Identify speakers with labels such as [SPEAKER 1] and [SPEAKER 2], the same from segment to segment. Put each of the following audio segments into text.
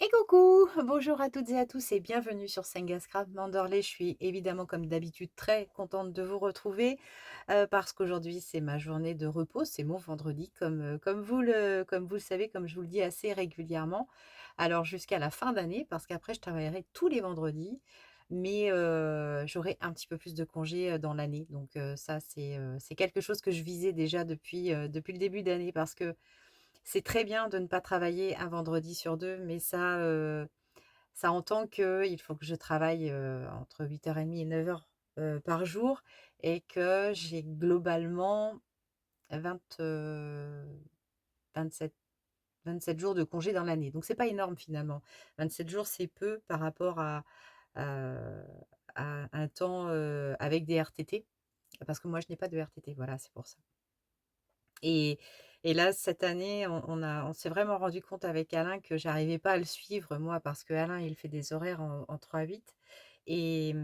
[SPEAKER 1] Et coucou! Bonjour à toutes et à tous et bienvenue sur Sengascrap Mandorlé. Je suis évidemment comme d'habitude très contente de vous retrouver, parce qu'aujourd'hui c'est ma journée de repos, c'est mon vendredi comme vous le savez, comme je vous le dis assez régulièrement. Alors jusqu'à la fin d'année parce qu'après je travaillerai tous les vendredis, mais j'aurai un petit peu plus de congés, dans l'année. Donc ça c'est quelque chose que je visais déjà depuis le début d'année parce que c'est très bien de ne pas travailler un vendredi sur 2, mais ça entend qu'il faut que je travaille, entre 8h30 et 9h, par jour et que j'ai globalement 27 27 jours de congé dans l'année. Donc c'est pas énorme finalement. 27 jours, c'est peu par rapport à à un temps, avec des RTT, parce que moi je n'ai pas de RTT, voilà, c'est pour ça. Et et là, cette année, on s'est vraiment rendu compte avec Alain que j'arrivais pas à le suivre, moi, parce que Alain il fait des horaires en 3-8 et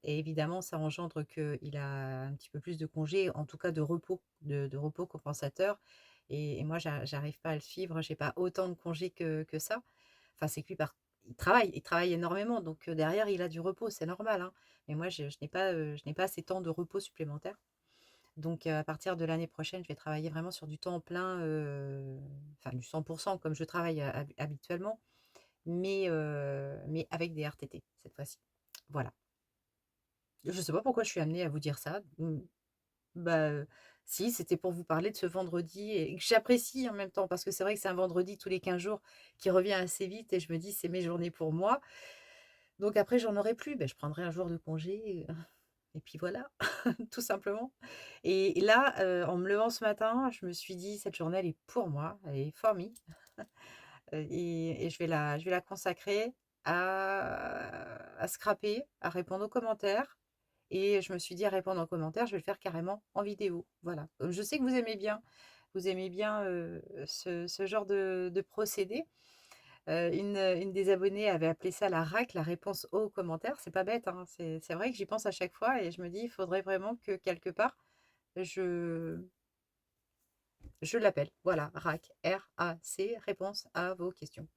[SPEAKER 1] évidemment, ça engendre qu'il a un petit peu plus de congés, en tout cas de repos, de repos compensateur et moi, j'arrive pas à le suivre. J'ai pas autant de congés que ça. Enfin, c'est que lui, il travaille énormément, donc derrière, il a du repos, c'est normal, hein. Mais moi, je n'ai pas ces temps de repos supplémentaires. Donc, à partir de l'année prochaine, je vais travailler vraiment sur du temps plein, enfin du 100 comme je travaille habituellement, mais avec des RTT cette fois-ci. Voilà. Je ne sais pas pourquoi je suis amenée à vous dire ça. Bah, si, c'était pour vous parler de ce vendredi et que j'apprécie en même temps parce que c'est vrai que c'est un vendredi tous les 15 jours qui revient assez vite et je me dis: «C'est mes journées pour moi». Donc après, j'en aurai plus, beh, je prendrai un jour de congé, et puis voilà, tout simplement. Et là, en me levant ce matin, je me suis dit: «Cette journée, elle est pour moi, elle est for me, et je vais la consacrer à scraper, à répondre aux commentaires». Et je me suis dit: «À répondre aux commentaires, je vais le faire carrément en vidéo». Voilà. Je sais que vous aimez bien, ce genre de procédé. Une des abonnées avait appelé ça la RAC, la réponse aux commentaires. C'est pas bête, hein, c'est vrai que j'y pense à chaque fois et je me dis: «Il faudrait vraiment que quelque part je je l'appelle». Voilà, RAC, R-A-C, réponse à vos questions.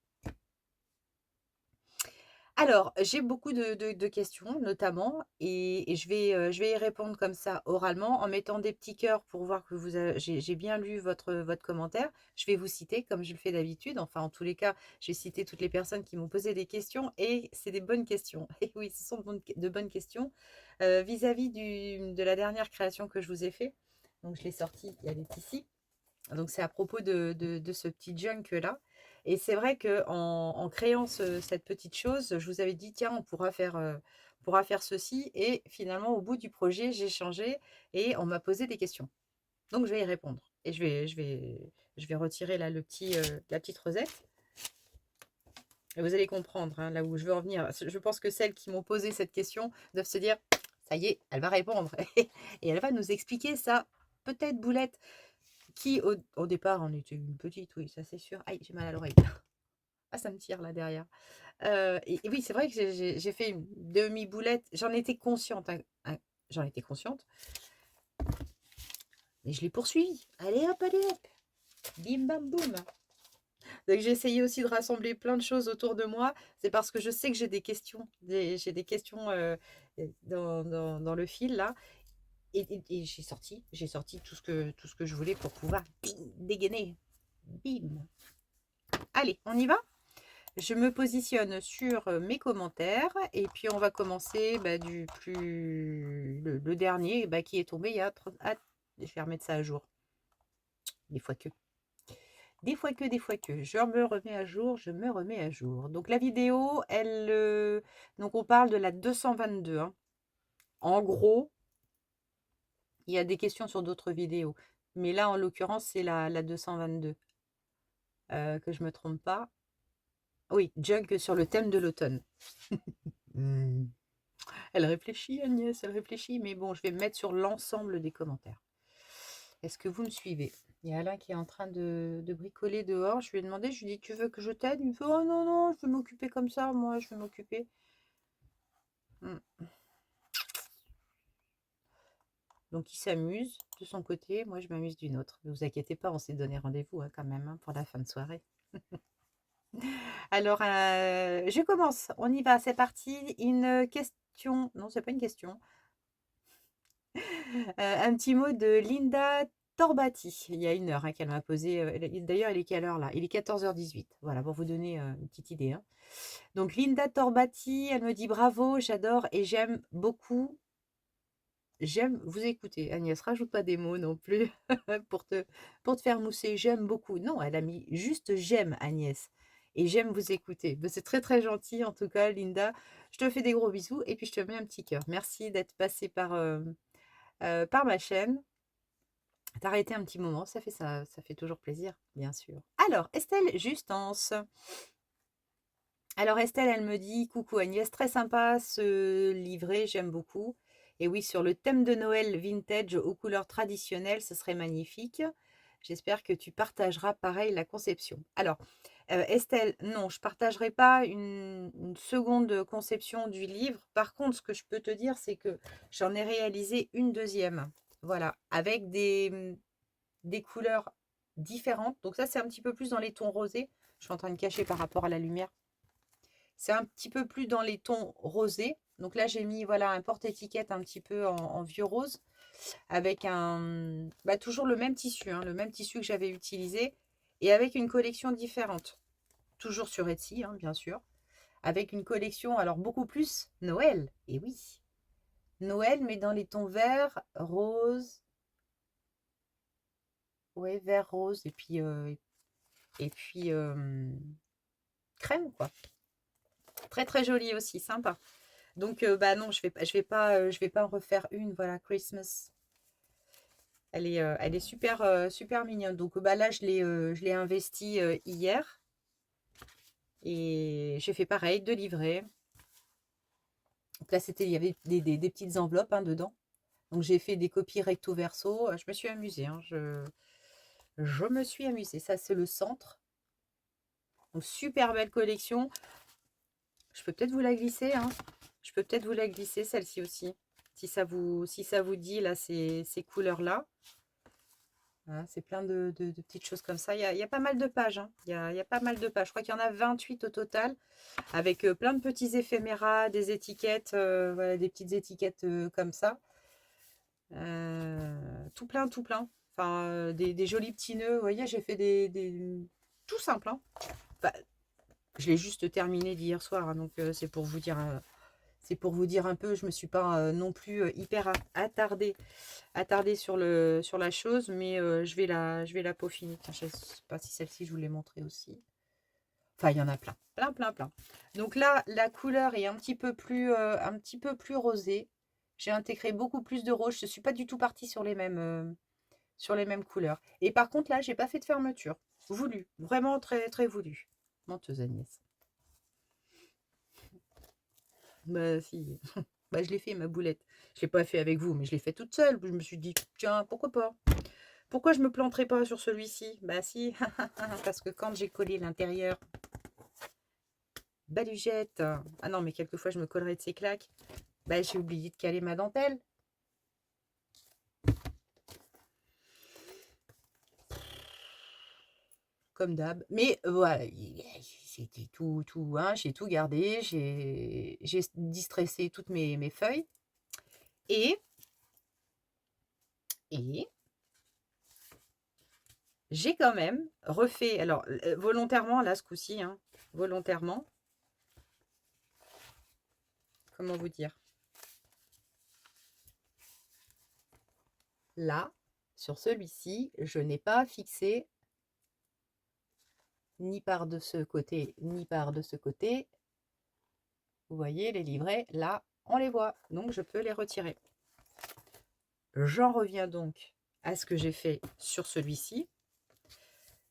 [SPEAKER 1] Alors, j'ai beaucoup de questions notamment et je vais y répondre comme ça oralement en mettant des petits cœurs pour voir que j'ai bien lu votre commentaire. Je vais vous citer comme je le fais d'habitude. Enfin, en tous les cas, je vais citer toutes les personnes qui m'ont posé des questions et c'est des bonnes questions. Et oui, ce sont de bonnes questions, vis-à-vis de la dernière création que je vous ai fait. Donc je l'ai sortie, elle est ici. Donc c'est à propos de ce petit junk-là. Et c'est vrai qu'en créant cette petite chose, je vous avais dit, tiens, on pourra faire ceci. Et finalement, au bout du projet, j'ai changé et on m'a posé des questions. Donc je vais y répondre. Et je vais retirer là la petite rosette. Et vous allez comprendre, hein, là où je veux en venir. Je pense que celles qui m'ont posé cette question doivent se dire, ça y est, elle va répondre. Et elle va nous expliquer ça. Peut-être boulette qui au départ en était une petite, oui, ça c'est sûr. Aïe, j'ai mal à l'oreille. Ah, ça me tire là derrière. Et oui, c'est vrai que j'ai fait une demi-boulette. J'en étais consciente, j'en étais consciente, mais je l'ai poursuivie. Allez hop, bim bam boum. Donc j'ai essayé aussi de rassembler plein de choses autour de moi. C'est parce que je sais que j'ai des questions, j'ai des questions dans le fil là. Et j'ai sorti tout ce que je voulais pour pouvoir dégainer. Bim. Allez, on y va? Je me positionne sur mes commentaires et puis on va commencer le dernier qui est tombé il y a je vais remettre ça à jour. Des fois que. Des fois que. Je me remets à jour, je me remets à jour. Donc la vidéo, donc on parle de la 222, hein. En gros, il y a des questions sur d'autres vidéos. Mais là, en l'occurrence, c'est la 222. Que je me trompe pas. Oui, junk sur le thème de l'automne. Hmm. Elle réfléchit, Agnès, elle réfléchit, mais bon, je vais me mettre sur l'ensemble des commentaires. Est-ce que vous me suivez? Il y a Alain qui est en train de bricoler dehors. Je lui ai demandé, je lui ai dit, tu veux que je t'aide? Il me fait, oh non, non, je vais m'occuper comme ça, moi, je vais m'occuper. Donc, il s'amuse de son côté, moi, je m'amuse d'une autre. Ne vous inquiétez pas, on s'est donné rendez-vous quand même, hein, pour la fin de soirée. Alors, je commence. On y va, c'est parti. Une question. Non, c'est pas une question. Un petit mot de Linda Torbati. Il y a 1 heure hein, qu'elle m'a posé. D'ailleurs, il est quelle heure là? Il est 14h18. Voilà, pour vous donner une petite idée. Hein. Donc, Linda Torbati, elle me dit bravo, j'adore et j'aime beaucoup. J'aime vous écouter. Agnès, rajoute pas des mots non plus pour te faire mousser. J'aime beaucoup. Non, elle a mis juste j'aime, Agnès. Et j'aime vous écouter. Ben, c'est très très gentil en tout cas, Linda. Je te fais des gros bisous et puis je te mets un petit cœur. Merci d'être passé par ma chaîne. T'as arrêté un petit moment, ça fait toujours plaisir, bien sûr. Alors, Estelle Justance. Alors Estelle, elle me dit: «Coucou Agnès, très sympa ce livret, j'aime beaucoup. Et oui, sur le thème de Noël vintage aux couleurs traditionnelles, ce serait magnifique. J'espère que tu partageras pareil la conception». Alors, Estelle, non, je partagerai pas une seconde conception du livre. Par contre, ce que je peux te dire, c'est que j'en ai réalisé une deuxième. Voilà, avec des couleurs différentes. Donc ça, c'est un petit peu plus dans les tons rosés. Je suis en train de cacher par rapport à la lumière. C'est un petit peu plus dans les tons rosés. Donc là, j'ai mis voilà, un porte-étiquette un petit peu en vieux rose avec toujours le même tissu, hein, le même tissu que j'avais utilisé et avec une collection différente. Toujours sur Etsy, hein, bien sûr. Avec une collection, alors beaucoup plus Noël. Et oui, Noël, mais dans les tons vert, rose, ouais, vert, rose et puis crème, quoi. Très très joli aussi, sympa. Donc, bah non, je vais pas en refaire une. Voilà, Christmas. Elle est super, super mignonne. Donc, bah là, je l'ai investie hier. Et j'ai fait pareil, 2 livrets. Donc là, il y avait des petites enveloppes hein, dedans. Donc, j'ai fait des copies recto verso. Je me suis amusée. Hein, je me suis amusée. Ça, c'est le centre. Donc, super belle collection. Je peux peut-être vous la glisser. Hein. Je peux peut-être vous la glisser, celle-ci aussi. Si ça vous dit, là, ces couleurs-là. Voilà, c'est plein de petites choses comme ça. Il y a pas mal de pages. Hein. Il y a pas mal de pages. Je crois qu'il y en a 28 au total, avec plein de petits éphéméras, des étiquettes, voilà, des petites étiquettes comme ça. Tout plein, tout plein. Enfin, des jolis petits nœuds. Vous voyez, j'ai fait tout simple. Hein. Enfin, je l'ai juste terminé d'hier soir, hein, donc c'est pour vous dire. C'est pour vous dire un peu, je ne me suis pas non plus hyper attardée sur la chose, mais je vais la peaufiner. Tiens, je ne sais pas si celle-ci, je vous l'ai montrée aussi. Enfin, il y en a plein, plein, plein, plein. Donc là, la couleur est un petit peu plus rosée. J'ai intégré beaucoup plus de rose. Je ne suis pas du tout partie sur les mêmes couleurs. Et par contre, là, j'ai pas fait de fermeture. Voulu, vraiment très, très voulu. Menteuse Agnès. Bah si. Bah, je l'ai fait, ma boulette. Je l'ai pas fait avec vous, mais je l'ai fait toute seule. Je me suis dit, tiens, pourquoi pas? Pourquoi je me planterais pas sur celui-ci? Bah si, parce que quand j'ai collé l'intérieur, balugette. Ah non, mais quelquefois je me collerai de ces claques. Bah j'ai oublié de caler ma dentelle. Comme d'hab. Mais voilà, c'était tout, hein, j'ai tout gardé. J'ai distressé toutes mes feuilles. Et, et j'ai quand même refait, alors volontairement, là, ce coup-ci, hein, volontairement, comment vous dire? Là, sur celui-ci, je n'ai pas fixé ni par de ce côté, ni par de ce côté. Vous voyez, les livrets, là, on les voit. Donc, je peux les retirer. J'en reviens donc à ce que j'ai fait sur celui-ci.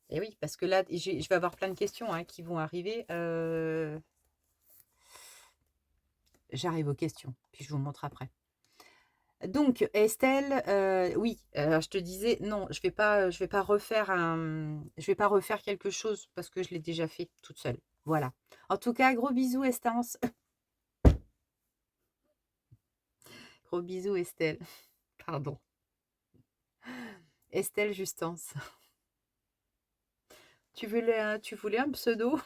[SPEAKER 1] Et oui, parce que là, je vais avoir plein de questions hein, qui vont arriver. J'arrive aux questions, puis je vous montre après. Donc Estelle, oui, alors je te disais non, je vais pas refaire je vais pas refaire quelque chose parce que je l'ai déjà fait toute seule. Voilà. En tout cas, gros bisous Estance. Gros bisous Estelle. Pardon. Estelle Justance. Tu voulais un pseudo?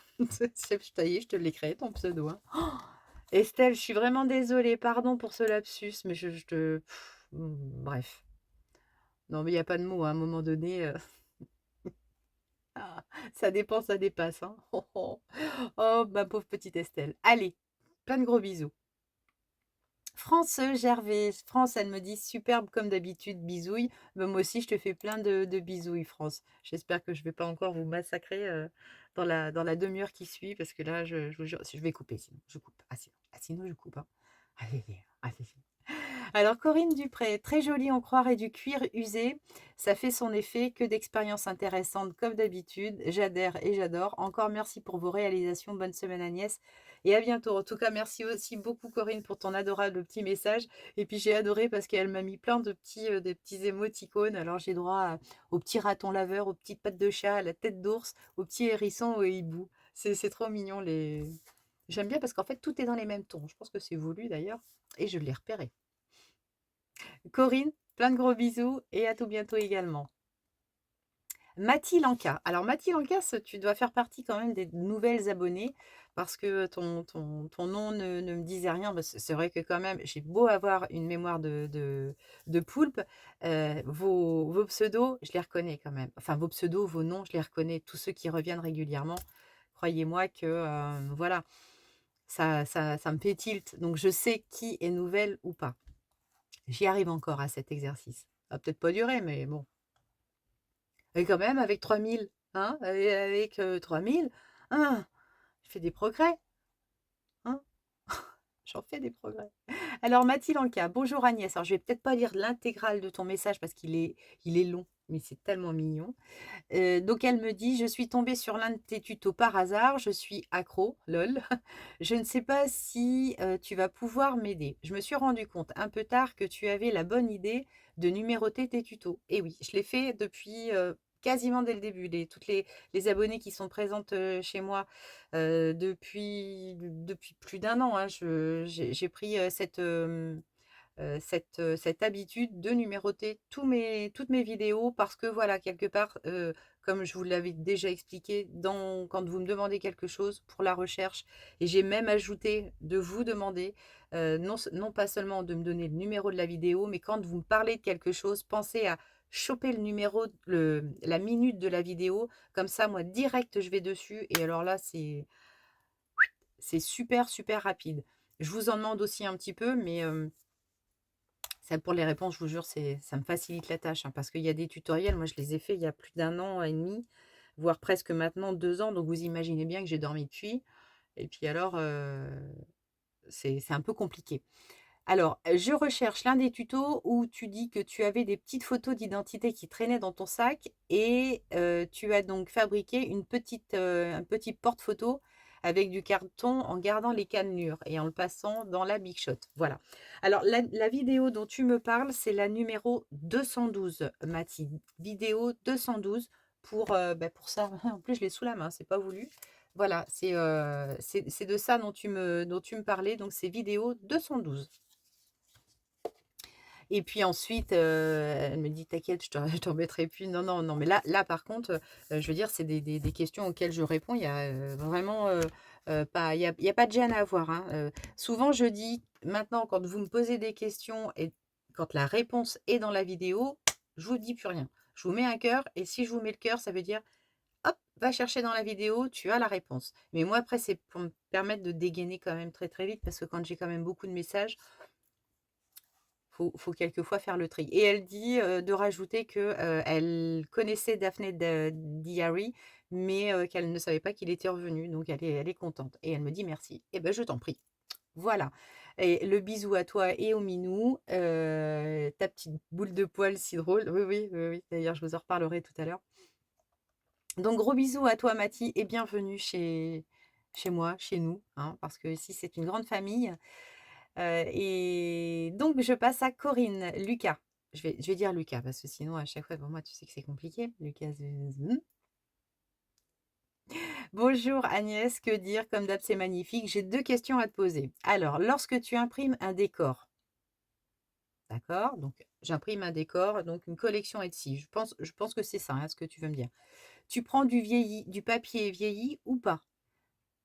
[SPEAKER 1] Ça y est, je te l'ai créé ton pseudo, hein. Oh, Estelle, je suis vraiment désolée, pardon pour ce lapsus, mais je te bref. Non, mais il y a pas de mots, à un moment donné, ah, ça dépend, ça dépasse, hein. Oh, oh. Oh, ma pauvre petite Estelle. Allez, plein de gros bisous. France Gervais. France, elle me dit superbe comme d'habitude, bisouille. Ben, moi aussi, je te fais plein de bisouilles, France. J'espère que je vais pas encore vous massacrer dans la demi-heure qui suit, parce que là, je vous jure, si je vais couper, sinon je coupe. Ah, sinon je coupe, hein. Allez, allez. Alors Corinne Dupré, très joli en croire et du cuir usé, ça fait son effet, que d'expériences intéressantes comme d'habitude, j'adhère et j'adore. Encore merci pour vos réalisations, bonne semaine Agnès et à bientôt. En tout cas, merci aussi beaucoup Corinne pour ton adorable petit message et puis j'ai adoré parce qu'elle m'a mis plein des petits émoticônes. Alors j'ai droit aux petits ratons laveurs, aux petites pattes de chat, à la tête d'ours, aux petits hérissons, aux hiboux. C'est trop mignon les... J'aime bien parce qu'en fait tout est dans les mêmes tons. Je pense que c'est voulu d'ailleurs et je l'ai repéré. Corinne, plein de gros bisous et à tout bientôt également. Mathie Lanka. Alors Mathie Lanka, tu dois faire partie quand même des nouvelles abonnées parce que ton nom ne me disait rien. C'est vrai que quand même, j'ai beau avoir une mémoire de poulpe, vos pseudos, je les reconnais quand même. Enfin, vos pseudos, vos noms, je les reconnais. Tous ceux qui reviennent régulièrement, croyez-moi que voilà, ça me fait tilt. Donc je sais qui est nouvelle ou pas. J'y arrive encore à cet exercice. Ça va peut-être pas durer, mais bon. Et quand même, avec 3000, hein, avec 3000, hein, je fais des progrès, hein, j'en fais des progrès. Alors, Mathilde Anka, bonjour Agnès. Alors, je vais peut-être pas lire l'intégrale de ton message parce il est long, mais c'est tellement mignon. Donc, elle me dit, je suis tombée sur l'un de tes tutos par hasard, je suis accro, lol. Je ne sais pas si tu vas pouvoir m'aider. Je me suis rendu compte un peu tard que tu avais la bonne idée de numéroter tes tutos. Et oui, je l'ai fait depuis quasiment dès le début. Toutes les abonnées qui sont présentes chez moi depuis plus d'un an, hein, j'ai pris cette habitude de numéroter toutes mes vidéos parce que voilà, quelque part, comme je vous l'avais déjà expliqué, quand vous me demandez quelque chose pour la recherche, et j'ai même ajouté de vous demander, non pas seulement de me donner le numéro de la vidéo, mais quand vous me parlez de quelque chose, pensez à choper le numéro, la minute de la vidéo, comme ça, moi, direct, je vais dessus, et alors là, c'est super, super rapide. Je vous en demande aussi un petit peu, mais ça, pour les réponses, je vous jure, ça me facilite la tâche, hein, parce qu'il y a des tutoriels, moi je les ai faits il y a plus d'un an et demi, voire presque maintenant 2 ans, donc vous imaginez bien que j'ai dormi depuis. Et puis alors, c'est un peu compliqué. Alors, je recherche l'un des tutos où tu dis que tu avais des petites photos d'identité qui traînaient dans ton sac et tu as donc fabriqué un petit porte-photo avec du carton en gardant les cannelures et en le passant dans la Big Shot. Voilà. Alors, la vidéo dont tu me parles, c'est la numéro 212, Mathilde. Vidéo 212 pour ça. En plus, je l'ai sous la main, c'est pas voulu. Voilà, c'est de ça dont tu me parlais. Donc, c'est vidéo 212. Et puis ensuite, elle me dit: «T'inquiète, je t'embêterai plus». Non, non, non, mais là par contre, je veux dire, c'est des questions auxquelles je réponds. Il y a, vraiment, pas il y a pas de gêne à avoir, hein. Souvent je dis maintenant quand vous me posez des questions et quand la réponse est dans la vidéo, je vous dis plus rien. Je vous mets un cœur et si je vous mets le cœur, ça veut dire: «Hop, va chercher dans la vidéo, tu as la réponse». Mais moi après, c'est pour me permettre de dégainer quand même très, très vite parce que quand j'ai quand même beaucoup de messages, faut quelquefois faire le tri. Et elle dit, de rajouter que, elle connaissait Daphné Diary, mais qu'elle ne savait pas qu'il était revenu, donc elle est contente et elle me dit: «Merci». Eh ben, je t'en prie. Voilà, et le bisou à toi et au minou, ta petite boule de poil si drôle. Oui, oui, oui, oui, d'ailleurs je vous en reparlerai tout à l'heure. Donc gros bisous à toi Mathie et bienvenue chez moi, chez nous, hein, parce que ici c'est une grande famille. Et donc je passe à Corinne. Lucas. Je vais dire Lucas parce que sinon à chaque fois pour moi tu sais que c'est compliqué. Lucas. Bonjour Agnès, que dire? Comme d'hab, c'est magnifique. J'ai 2 questions à te poser. Alors, lorsque tu imprimes un décor, d'accord? Donc j'imprime un décor, donc une collection Etsy. Je pense que c'est ça, hein, ce que tu veux me dire. Tu prends du papier vieilli ou pas?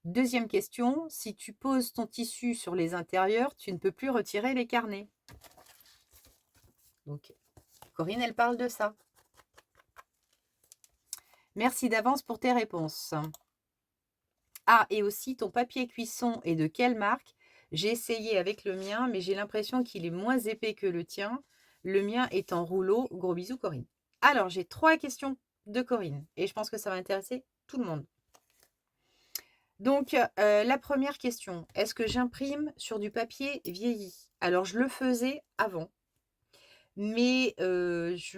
[SPEAKER 1] Deuxième question, si tu poses ton tissu sur les intérieurs, tu ne peux plus retirer les carnets. Donc, Corinne, elle parle de ça. Merci d'avance pour tes réponses. Ah, et aussi, ton papier cuisson est de quelle marque? J'ai essayé avec le mien, mais j'ai l'impression qu'il est moins épais que le tien. Le mien est en rouleau. Gros bisous, Corinne. Alors, j'ai 3 questions de Corinne et je pense que ça va intéresser tout le monde. Donc, la première question, est-ce que j'imprime sur du papier vieilli? Alors, je le faisais avant, mais j'ai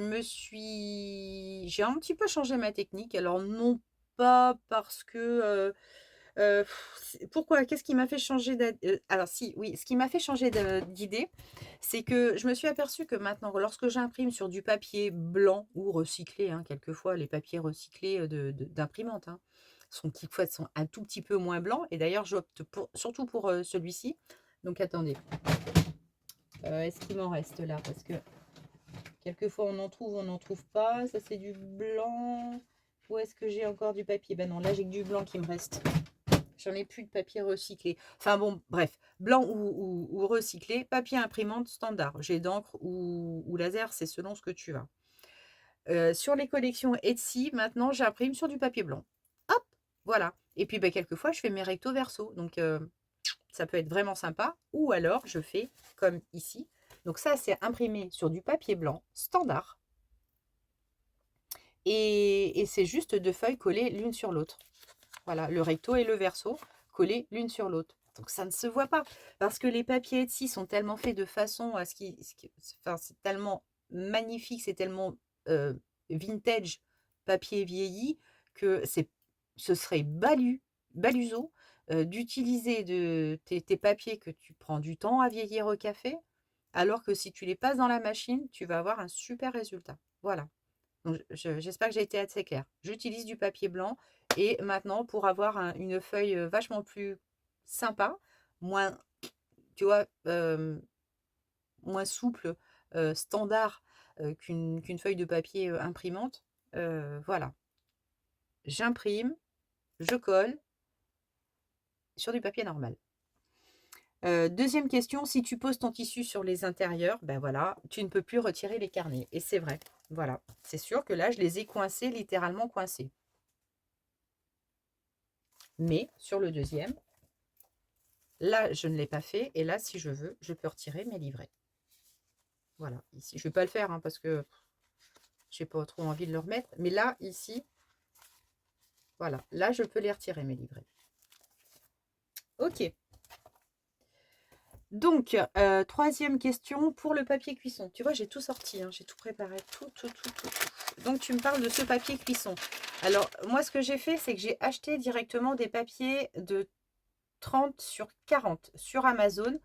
[SPEAKER 1] un petit peu changé ma technique. Alors, non pas parce que, pourquoi? Qu'est-ce qui m'a fait changer alors si, oui, ce qui m'a fait changer d'idée, c'est que je me suis aperçue que maintenant, lorsque j'imprime sur du papier blanc ou recyclé, hein, quelquefois les papiers recyclés, d'imprimante, hein, sont un tout petit peu moins blancs et d'ailleurs j'opte surtout pour, celui-ci. Donc attendez, est-ce qu'il m'en reste là? Parce que quelquefois on en trouve, on n'en trouve pas. Ça c'est du blanc. Où est-ce que j'ai encore du papier? Ben non, là j'ai que du blanc qui me reste. J'en ai plus de papier recyclé. Enfin bon, bref, blanc ou recyclé, papier imprimante standard. J'ai d'encre ou laser, c'est selon ce que tu as. Sur les collections Etsy, maintenant, j'imprime sur du papier blanc. Hop, voilà. Et puis, bah, quelquefois, je fais mes recto verso. Donc, ça peut être vraiment sympa. Ou alors, je fais comme ici. Donc, ça, c'est imprimé sur du papier blanc standard. Et c'est juste 2 feuilles collées l'une sur l'autre. Voilà, le recto et le verso collés l'une sur l'autre. Donc ça ne se voit pas. Parce que les papiers Etsy sont tellement faits de façon à enfin, c'est tellement magnifique, c'est tellement vintage, papier vieilli, que ce serait baluseau d'utiliser tes papiers que tu prends du temps à vieillir au café, alors que si tu les passes dans la machine, tu vas avoir un super résultat. Voilà. Donc, j'espère que j'ai été assez claire. J'utilise du papier blanc et maintenant pour avoir une feuille vachement plus sympa, moins, tu vois, moins souple, standard qu'une feuille de papier imprimante. Voilà. J'imprime, je colle sur du papier normal. Deuxième question, si tu poses ton tissu sur les intérieurs, ben voilà, tu ne peux plus retirer les carnets. Et c'est vrai. Voilà. C'est sûr que là, je les ai coincés, littéralement coincés. Mais sur le deuxième, là, je ne l'ai pas fait. Et là, si je veux, je peux retirer mes livrets. Voilà. Ici, je ne vais pas le faire hein, parce que je n'ai pas trop envie de le remettre. Mais là, ici, voilà. Là, je peux les retirer, mes livrets. Ok. Donc, troisième question pour le papier cuisson. Tu vois, j'ai tout sorti, hein, j'ai tout préparé, tout. Donc, tu me parles de ce papier cuisson. Alors, moi, ce que j'ai fait, c'est que j'ai acheté directement des papiers de 30 sur 40 sur Amazon.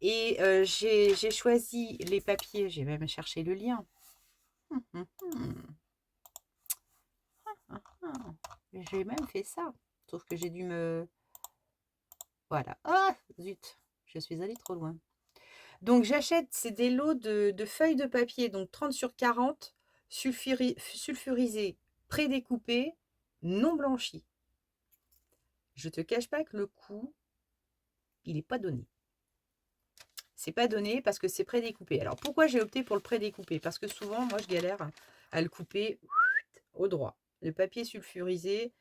[SPEAKER 1] Et j'ai choisi les papiers, j'ai même cherché le lien. J'ai même fait ça. Sauf que j'ai dû me... Voilà. Ah, zut, je suis allée trop loin. Donc, j'achète, c'est des lots de feuilles de papier, donc 30 sur 40, sulfurisées, prédécoupées, non blanchies. Je te cache pas que le coût, il n'est pas donné. C'est pas donné parce que c'est prédécoupé. Alors, pourquoi j'ai opté pour le prédécoupé? Parce que souvent, moi, je galère à le couper au droit. Le papier sulfurisé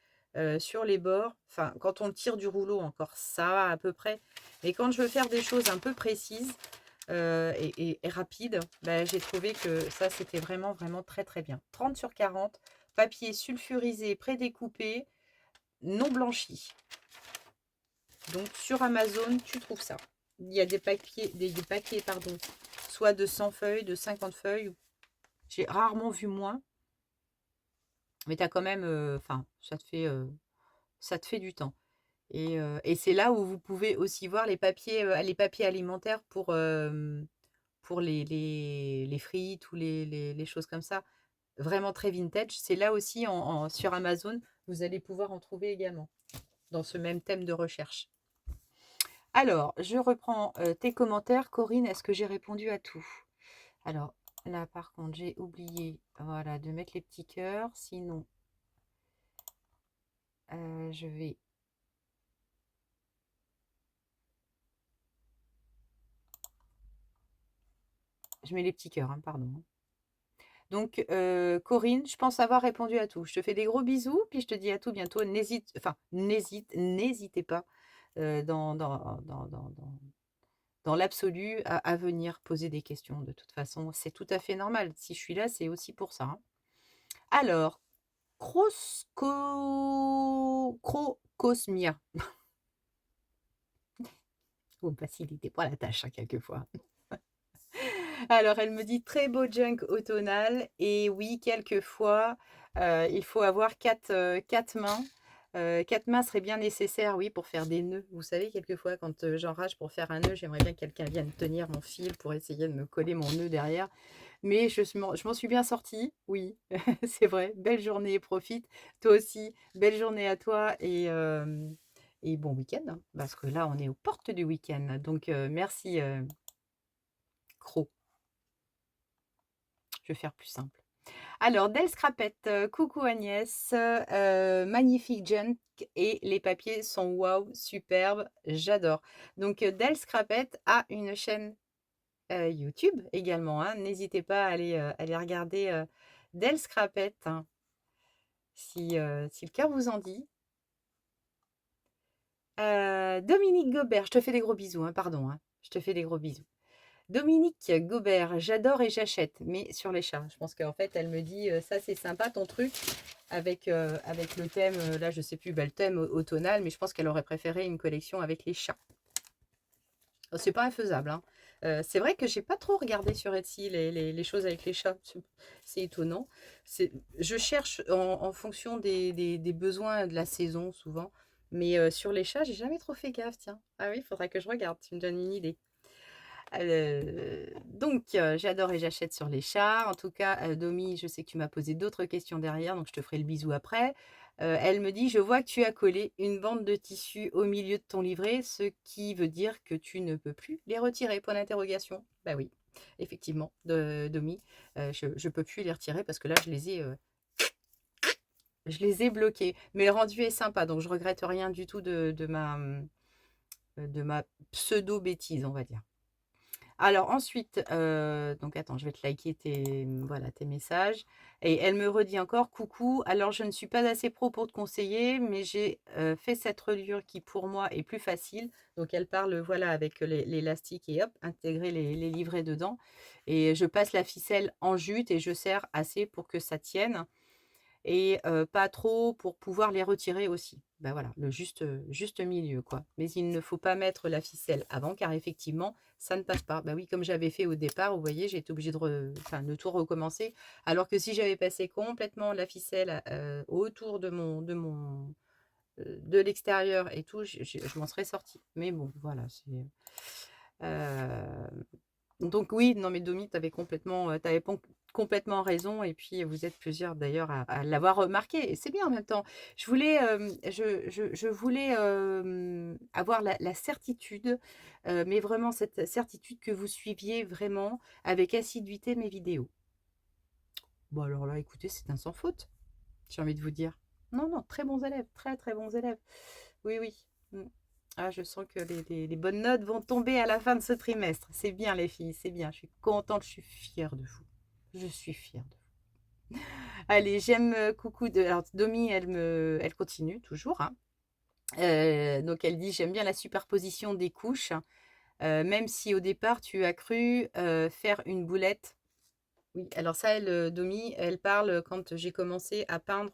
[SPEAKER 1] sur les bords, enfin, quand on le tire du rouleau, encore ça va à peu près. Mais quand je veux faire des choses un peu précises, et rapide, bah, j'ai trouvé que ça, c'était vraiment, vraiment très, très bien. 30 sur 40, papier sulfurisé, prédécoupé, non blanchi. Donc, sur Amazon, tu trouves ça. Il y a des papiers, pardon, soit de 100 feuilles, de 50 feuilles. J'ai rarement vu moins. Mais tu as quand même, enfin, ça te fait du temps. Et c'est là où vous pouvez aussi voir les papiers alimentaires pour les frites ou les choses comme ça, vraiment très vintage. C'est là aussi sur Amazon, vous allez pouvoir en trouver également, dans ce même thème de recherche. Alors, je reprends tes commentaires. Corinne, est-ce que j'ai répondu à tout? Alors, là, par contre, j'ai oublié voilà, de mettre les petits cœurs. Sinon, Je vais... Je mets les petits cœurs, hein, pardon. Donc, Corinne, je pense avoir répondu à tout. Je te fais des gros bisous, puis je te dis à tout bientôt. N'hésitez pas dans l'absolu à venir poser des questions. De toute façon, c'est tout à fait normal. Si je suis là, c'est aussi pour ça, hein. Alors, Crocosmia. Vous me facilitez pas la tâche, hein, quelquefois. Alors, elle me dit très beau junk automnal. Et oui, quelquefois, il faut avoir quatre mains. Quatre mains serait bien nécessaire, oui, pour faire des nœuds. Vous savez, quelquefois, quand j'enrage pour faire un nœud, j'aimerais bien que quelqu'un vienne tenir mon fil pour essayer de me coller mon nœud derrière. Mais je m'en suis bien sortie, oui, c'est vrai. Belle journée, profite. Toi aussi, belle journée à toi et bon week-end, hein, parce que là, on est aux portes du week-end. Donc, merci, Cro. Je vais faire plus simple. Alors, Del Scrapette, coucou Agnès, magnifique junk et les papiers sont waouh, superbes, j'adore. Donc, Del Scrapette a une chaîne YouTube également, hein. N'hésitez pas à aller regarder Del Scrapette, hein, si le cœur vous en dit. Dominique Gobert, je te fais des gros bisous, hein, pardon, hein, je te fais des gros bisous. Dominique Gobert, j'adore et j'achète, mais sur les chats. Je pense qu'en fait, elle me dit, ça c'est sympa ton truc, avec le thème, là je sais plus, bah, le thème automnal, mais je pense qu'elle aurait préféré une collection avec les chats. Oh, c'est pas infaisable, hein. C'est vrai que j'ai pas trop regardé sur Etsy les choses avec les chats. C'est étonnant. Je cherche en fonction des besoins de la saison souvent. Mais sur les chats, j'ai jamais trop fait gaffe, tiens. Ah oui, il faudra que je regarde. Tu me donnes une idée. Donc, j'adore et j'achète sur les chats. En tout cas, Domi, je sais que tu m'as posé d'autres questions derrière, donc je te ferai le bisou après. Elle me dit, je vois que tu as collé une bande de tissu au milieu de ton livret, ce qui veut dire que tu ne peux plus les retirer, point d'interrogation. Bah oui, effectivement, Domi, je ne peux plus les retirer parce que là, je les ai bloqués. Mais le rendu est sympa, donc je regrette rien du tout de ma pseudo-bêtise, on va dire. Alors ensuite, donc attends, je vais te liker tes messages. Et elle me redit encore, coucou, alors je ne suis pas assez pro pour te conseiller, mais j'ai fait cette reliure qui pour moi est plus facile. Donc elle parle, voilà, avec l'élastique et hop, intégrer les livrets dedans. Et je passe la ficelle en jute et je serre assez pour que ça tienne et pas trop pour pouvoir les retirer aussi. Ben voilà, le juste milieu, quoi. Mais il ne faut pas mettre la ficelle avant car effectivement, ça ne passe pas. Ben oui, comme j'avais fait au départ, vous voyez, j'ai été obligée de tout recommencer. Alors que si j'avais passé complètement la ficelle autour de l'extérieur et tout, je m'en serais sortie. Mais bon, voilà, c'est... euh, donc oui, non mais Domi, tu avais complètement raison et puis vous êtes plusieurs d'ailleurs à l'avoir remarqué et c'est bien en même temps. Je voulais avoir la certitude, mais vraiment cette certitude que vous suiviez vraiment avec assiduité mes vidéos. Bon alors là, écoutez, c'est un sans faute, j'ai envie de vous dire. Non, non, très bons élèves, très très bons élèves. Oui, oui. Mm. Ah, je sens que les bonnes notes vont tomber à la fin de ce trimestre. C'est bien, les filles, c'est bien. Je suis contente, je suis fière de vous. Je suis fière de vous. Allez, j'aime coucou de. Alors, Domi, elle continue toujours, hein. Donc, elle dit j'aime bien la superposition des couches, même si au départ tu as cru faire une boulette. Oui, alors ça, Domi, elle parle quand j'ai commencé à peindre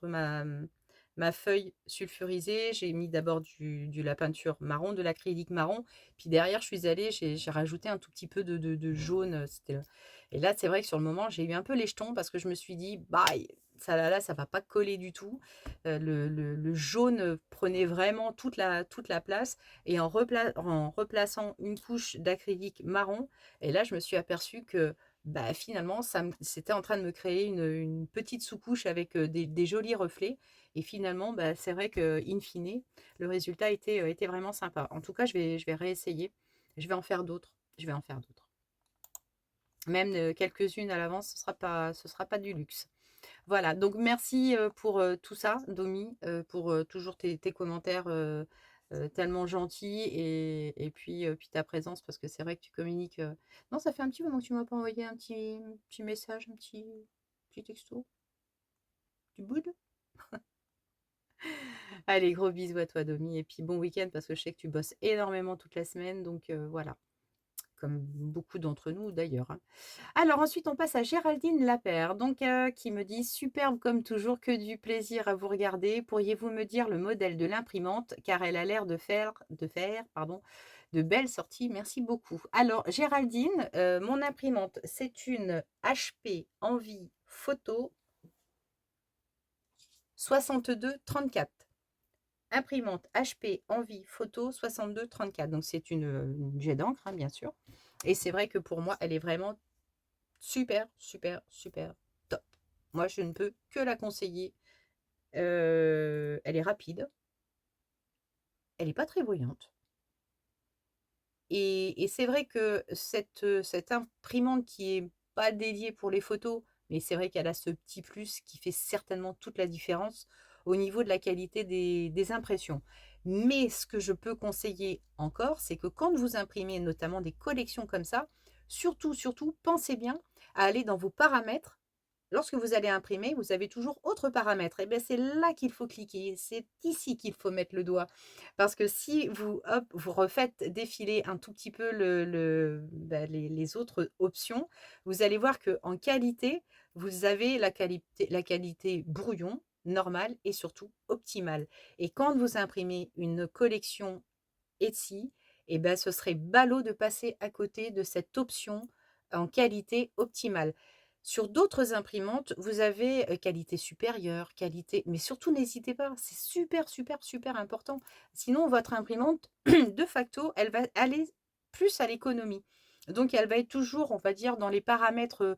[SPEAKER 1] ma feuille sulfurisée. J'ai mis d'abord de la peinture marron, de l'acrylique marron. Puis derrière, je suis allée, j'ai rajouté un tout petit peu de jaune. Et là, c'est vrai que sur le moment, j'ai eu un peu les jetons parce que je me suis dit, bah, ça là, ça va pas coller du tout. Le jaune prenait vraiment toute la place. Et en replaçant une couche d'acrylique marron, et là, je me suis aperçue que bah, finalement, c'était en train de me créer une petite sous-couche avec des jolis reflets. Et finalement, bah, c'est vrai que, in fine, le résultat était vraiment sympa. En tout cas, je vais réessayer. Je vais en faire d'autres. Je vais en faire d'autres. Même quelques-unes à l'avance, ce sera pas du luxe. Voilà, donc merci, pour, tout ça, Domi, pour, toujours tes commentaires, tellement gentils et puis ta présence parce que c'est vrai que tu communiques, non, ça fait un petit moment que tu m'as pas envoyé un petit message, un petit texto, du bout. Allez, gros bisous à toi, Domi, et puis bon week-end parce que je sais que tu bosses énormément toute la semaine, donc voilà, comme beaucoup d'entre nous d'ailleurs, hein. Alors ensuite, on passe à Géraldine Lapère, donc qui me dit: «Superbe comme toujours, que du plaisir à vous regarder. Pourriez-vous me dire le modèle de l'imprimante? Car elle a l'air de faire, pardon, de belles sorties. Merci beaucoup». Alors Géraldine, mon imprimante, c'est une HP Envie Photo 6234. Imprimante HP Envie Photo 6234. Donc c'est une jet d'encre, hein, bien sûr, et c'est vrai que pour moi, elle est vraiment super, super, super top. Moi, je ne peux que la conseiller. Elle est rapide, elle est pas très bruyante et c'est vrai que cette imprimante qui est pas dédiée pour les photos, mais c'est vrai qu'elle a ce petit plus qui fait certainement toute la différence au niveau de la qualité des impressions. Mais ce que je peux conseiller encore, c'est que quand vous imprimez notamment des collections comme ça, surtout, surtout, pensez bien à aller dans vos paramètres. Lorsque vous allez imprimer, vous avez toujours autres paramètres et bien, c'est là qu'il faut cliquer, c'est ici qu'il faut mettre le doigt. Parce que si vous, hop, vous refaites défiler un tout petit peu les autres options, vous allez voir qu'en qualité, vous avez la qualité brouillon, normale et surtout optimale. Et quand vous imprimez une collection Etsy, et ben, ce serait ballot de passer à côté de cette option en qualité optimale. Sur d'autres imprimantes, vous avez qualité supérieure, qualité, mais surtout n'hésitez pas, c'est super, super, super important. Sinon, votre imprimante, de facto, elle va aller plus à l'économie. Donc, elle va être toujours, on va dire, dans les paramètres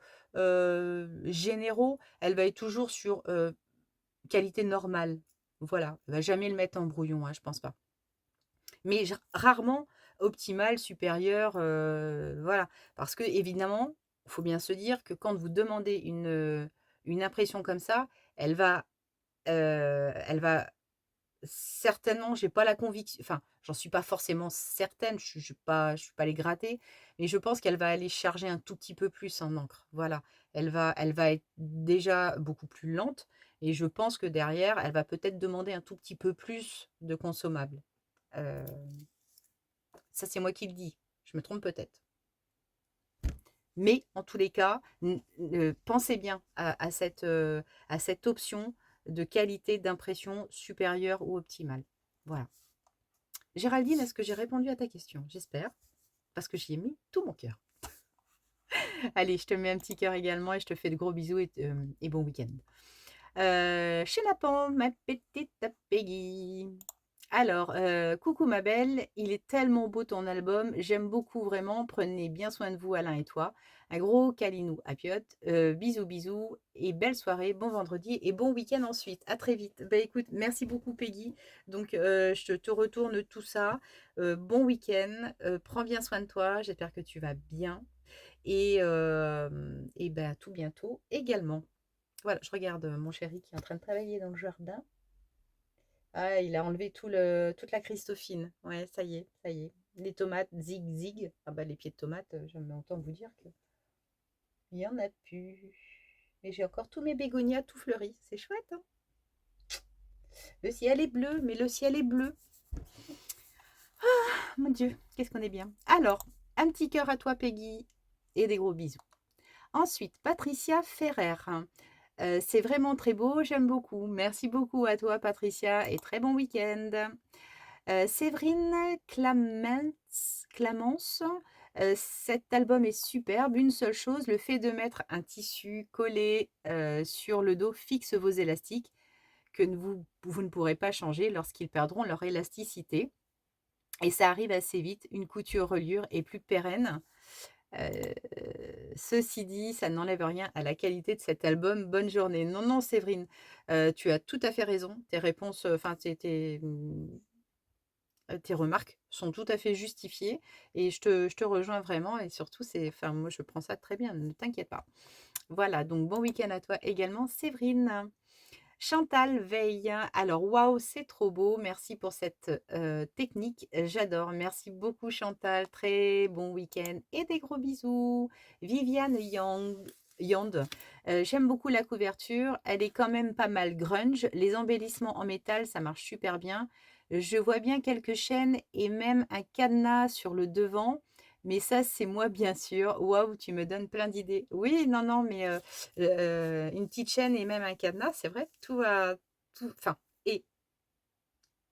[SPEAKER 1] généraux, elle va être toujours sur qualité normale. Voilà, elle va jamais le mettre en brouillon, hein, je pense pas, mais rarement optimale, supérieure, voilà. Parce que évidemment, il faut bien se dire que quand vous demandez une impression comme ça, elle va, elle va certainement, j'ai pas la conviction, enfin, j'en suis pas forcément certaine, je suis pas allée gratter, mais je pense qu'elle va aller charger un tout petit peu plus en encre. Voilà, elle va être déjà beaucoup plus lente et je pense que derrière, elle va peut-être demander un tout petit peu plus de consommables. Heu Ça, c'est moi qui le dis. Je me trompe peut-être. Mais en tous les cas, pensez bien à cette option de qualité d'impression supérieure ou optimale. Voilà. Géraldine, est-ce que j'ai répondu à ta question? J'espère, parce que j'y ai mis tout mon cœur. Allez, je te mets un petit cœur également et je te fais de gros bisous et bon week-end. Chez Napan, ma petite Peggy. Alors, coucou ma belle, il est tellement beau ton album, j'aime beaucoup vraiment, prenez bien soin de vous Alain et toi. Un gros câlinou à Piot, bisous bisous et belle soirée, bon vendredi et bon week-end ensuite. À très vite. Bah écoute, merci beaucoup Peggy. Donc je te retourne tout ça. Bon week-end, prends bien soin de toi, j'espère que tu vas bien et bah à tout bientôt également. Voilà, je regarde mon chéri qui est en train de travailler dans le jardin. Ah, il a enlevé toute la Christophine. Ouais, ça y est, ça y est. Les tomates zig zig. Ah bah les pieds de tomates, je m'entends vous dire que il y en a plus. Mais j'ai encore tous mes bégonias tout fleuris. C'est chouette, hein. Le ciel est bleu, mais le ciel est bleu. Ah, mon Dieu, qu'est-ce qu'on est bien. Alors, un petit cœur à toi, Peggy, et des gros bisous. Ensuite, Patricia Ferrer. C'est vraiment très beau, j'aime beaucoup. Merci beaucoup à toi, Patricia, et très bon week-end. Séverine Clamence, cet album est superbe. Une seule chose, le fait de mettre un tissu collé sur le dos fixe vos élastiques que vous ne pourrez pas changer lorsqu'ils perdront leur élasticité. Et ça arrive assez vite. Une couture-reliure est plus pérenne. Heu, Ceci dit, ça n'enlève rien à la qualité de cet album. Bonne journée. Non, non, Séverine, tu as tout à fait raison. Tes réponses, enfin, tes remarques sont tout à fait justifiées et je te rejoins vraiment et surtout c'est enfin moi je prends ça très bien, ne t'inquiète pas. Voilà, donc bon week-end à toi également, Séverine. Chantal Veil, alors waouh, c'est trop beau, merci pour cette technique, j'adore. Merci beaucoup Chantal, très bon week-end et des gros bisous. Viviane Yand, j'aime beaucoup la couverture, elle est quand même pas mal grunge. Les embellissements en métal, ça marche super bien. Je vois bien quelques chaînes et même un cadenas sur le devant. Mais ça, c'est moi, bien sûr. Waouh, tu me donnes plein d'idées. Oui, non, non, mais une petite chaîne et même un cadenas, c'est vrai, tout va tout enfin et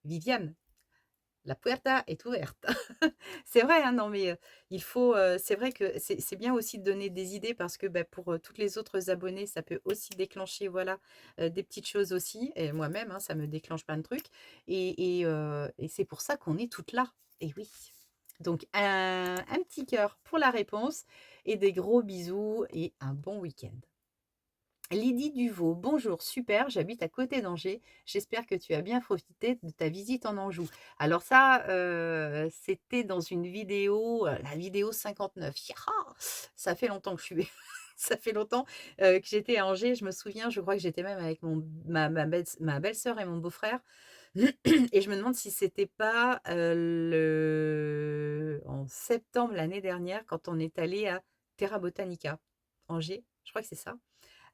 [SPEAKER 1] Viviane, la puerta est ouverte. C'est vrai, hein, non, mais il faut, c'est vrai que c'est bien aussi de donner des idées parce que, bah, pour, toutes les autres abonnés, ça peut aussi déclencher, voilà, des petites choses aussi et moi-même, hein, ça me déclenche plein de trucs et c'est pour ça qu'on est toutes là et oui. Donc un petit cœur pour la réponse et des gros bisous et un bon week-end. Lydie Duvaux, bonjour, super, j'habite à côté d'Angers. J'espère que tu as bien profité de ta visite en Anjou. Alors ça, c'était dans une vidéo, la vidéo 59. Yaha! Ça fait longtemps que je suis ça fait longtemps, que j'étais à Angers. Je me souviens, je crois que j'étais même avec ma belle-sœur et mon beau-frère et je me demande si c'était pas, le en septembre l'année dernière quand on est allé à Terra Botanica, Angers, je crois que c'est ça.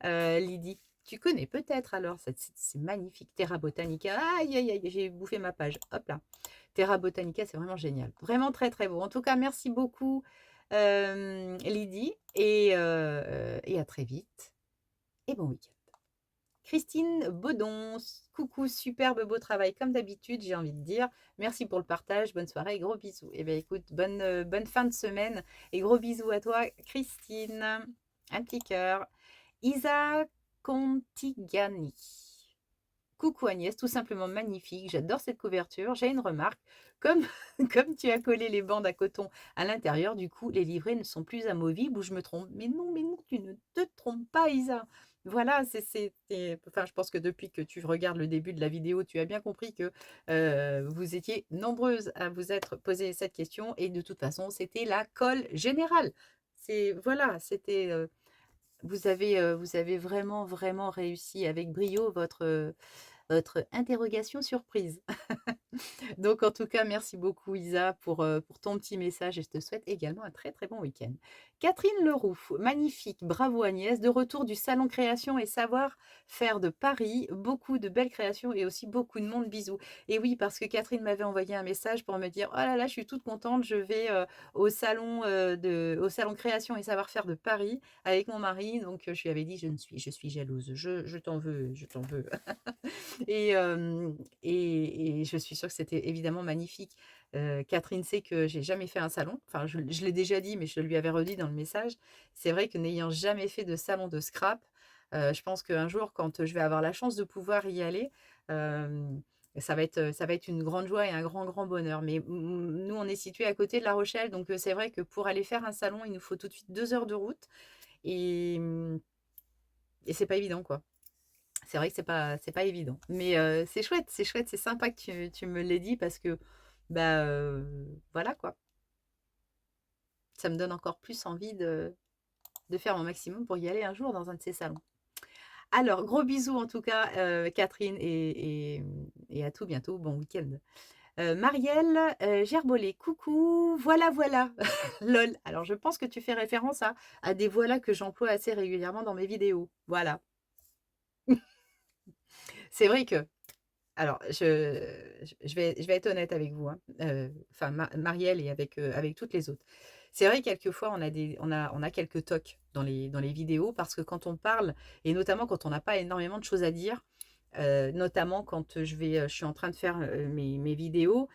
[SPEAKER 1] Lydie, tu connais peut-être alors, c'est magnifique. Terra Botanica, aïe aïe aïe, j'ai bouffé ma page. Hop là. Terra Botanica, c'est vraiment génial. Vraiment très très beau. En tout cas, merci beaucoup Lydie et à très vite et bon week-end. Christine Baudon, coucou, superbe beau travail comme d'habitude, j'ai envie de dire. Merci pour le partage, bonne soirée et gros bisous. Eh bien écoute, bonne fin de semaine et gros bisous à toi Christine. Un petit cœur. Isa Contigani. Coucou Agnès, tout simplement magnifique. J'adore cette couverture. J'ai une remarque. Comme, comme tu as collé les bandes à coton à l'intérieur, du coup, les livrets ne sont plus amovibles ou je me trompe. Mais non, tu ne te trompes pas, Isa. Voilà, enfin, je pense que depuis que tu regardes le début de la vidéo, tu as bien compris que vous étiez nombreuses à vous être posé cette question et de toute façon, c'était la colle générale. Voilà, c'était vous avez vraiment, vraiment réussi avec brio votre interrogation surprise. Donc en tout cas, merci beaucoup Isa pour ton petit message et je te souhaite également un très, très bon week-end. Catherine Leroux, magnifique, bravo Agnès, de retour du salon création et savoir-faire de Paris, beaucoup de belles créations et aussi beaucoup de monde, bisous. Et oui, parce que Catherine m'avait envoyé un message pour me dire: «Oh là là, je suis toute contente, je vais, au salon création et savoir-faire de Paris avec mon mari». Donc je lui avais dit: Je suis jalouse, je t'en veux, je t'en veux». Et, et je suis sûre que c'était évidemment magnifique. Catherine sait que j'ai jamais fait un salon. Enfin, je l'ai déjà dit, mais je lui avais redit dans le message. C'est vrai que n'ayant jamais fait de salon de scrap, je pense qu'un jour, quand je vais avoir la chance de pouvoir y aller, ça va être une grande joie et un grand, grand bonheur. Mais nous, on est situé à côté de La Rochelle, donc c'est vrai que pour aller faire un salon, il nous faut tout de suite 2 heures de route. Et, et c'est pas évident, quoi. C'est vrai que c'est pas évident. Mais c'est chouette, c'est sympa que tu me l'aies dit parce que, bah, voilà quoi. Ça me donne encore plus envie de faire mon maximum pour y aller un jour dans un de ces salons. Alors, gros bisous en tout cas, Catherine, et à tout bientôt. Bon week-end. Marielle Gerbollet, coucou, voilà, voilà. Lol. Alors, je pense que tu fais référence à des voilà que j'emploie assez régulièrement dans mes vidéos. Voilà. C'est vrai que alors, je vais être honnête avec vous, hein, enfin Marielle et avec toutes les autres. C'est vrai quelquefois on a quelques tocs dans les vidéos parce que quand on parle et notamment quand on n'a pas énormément de choses à dire, notamment quand je suis en train de faire, mes vidéos,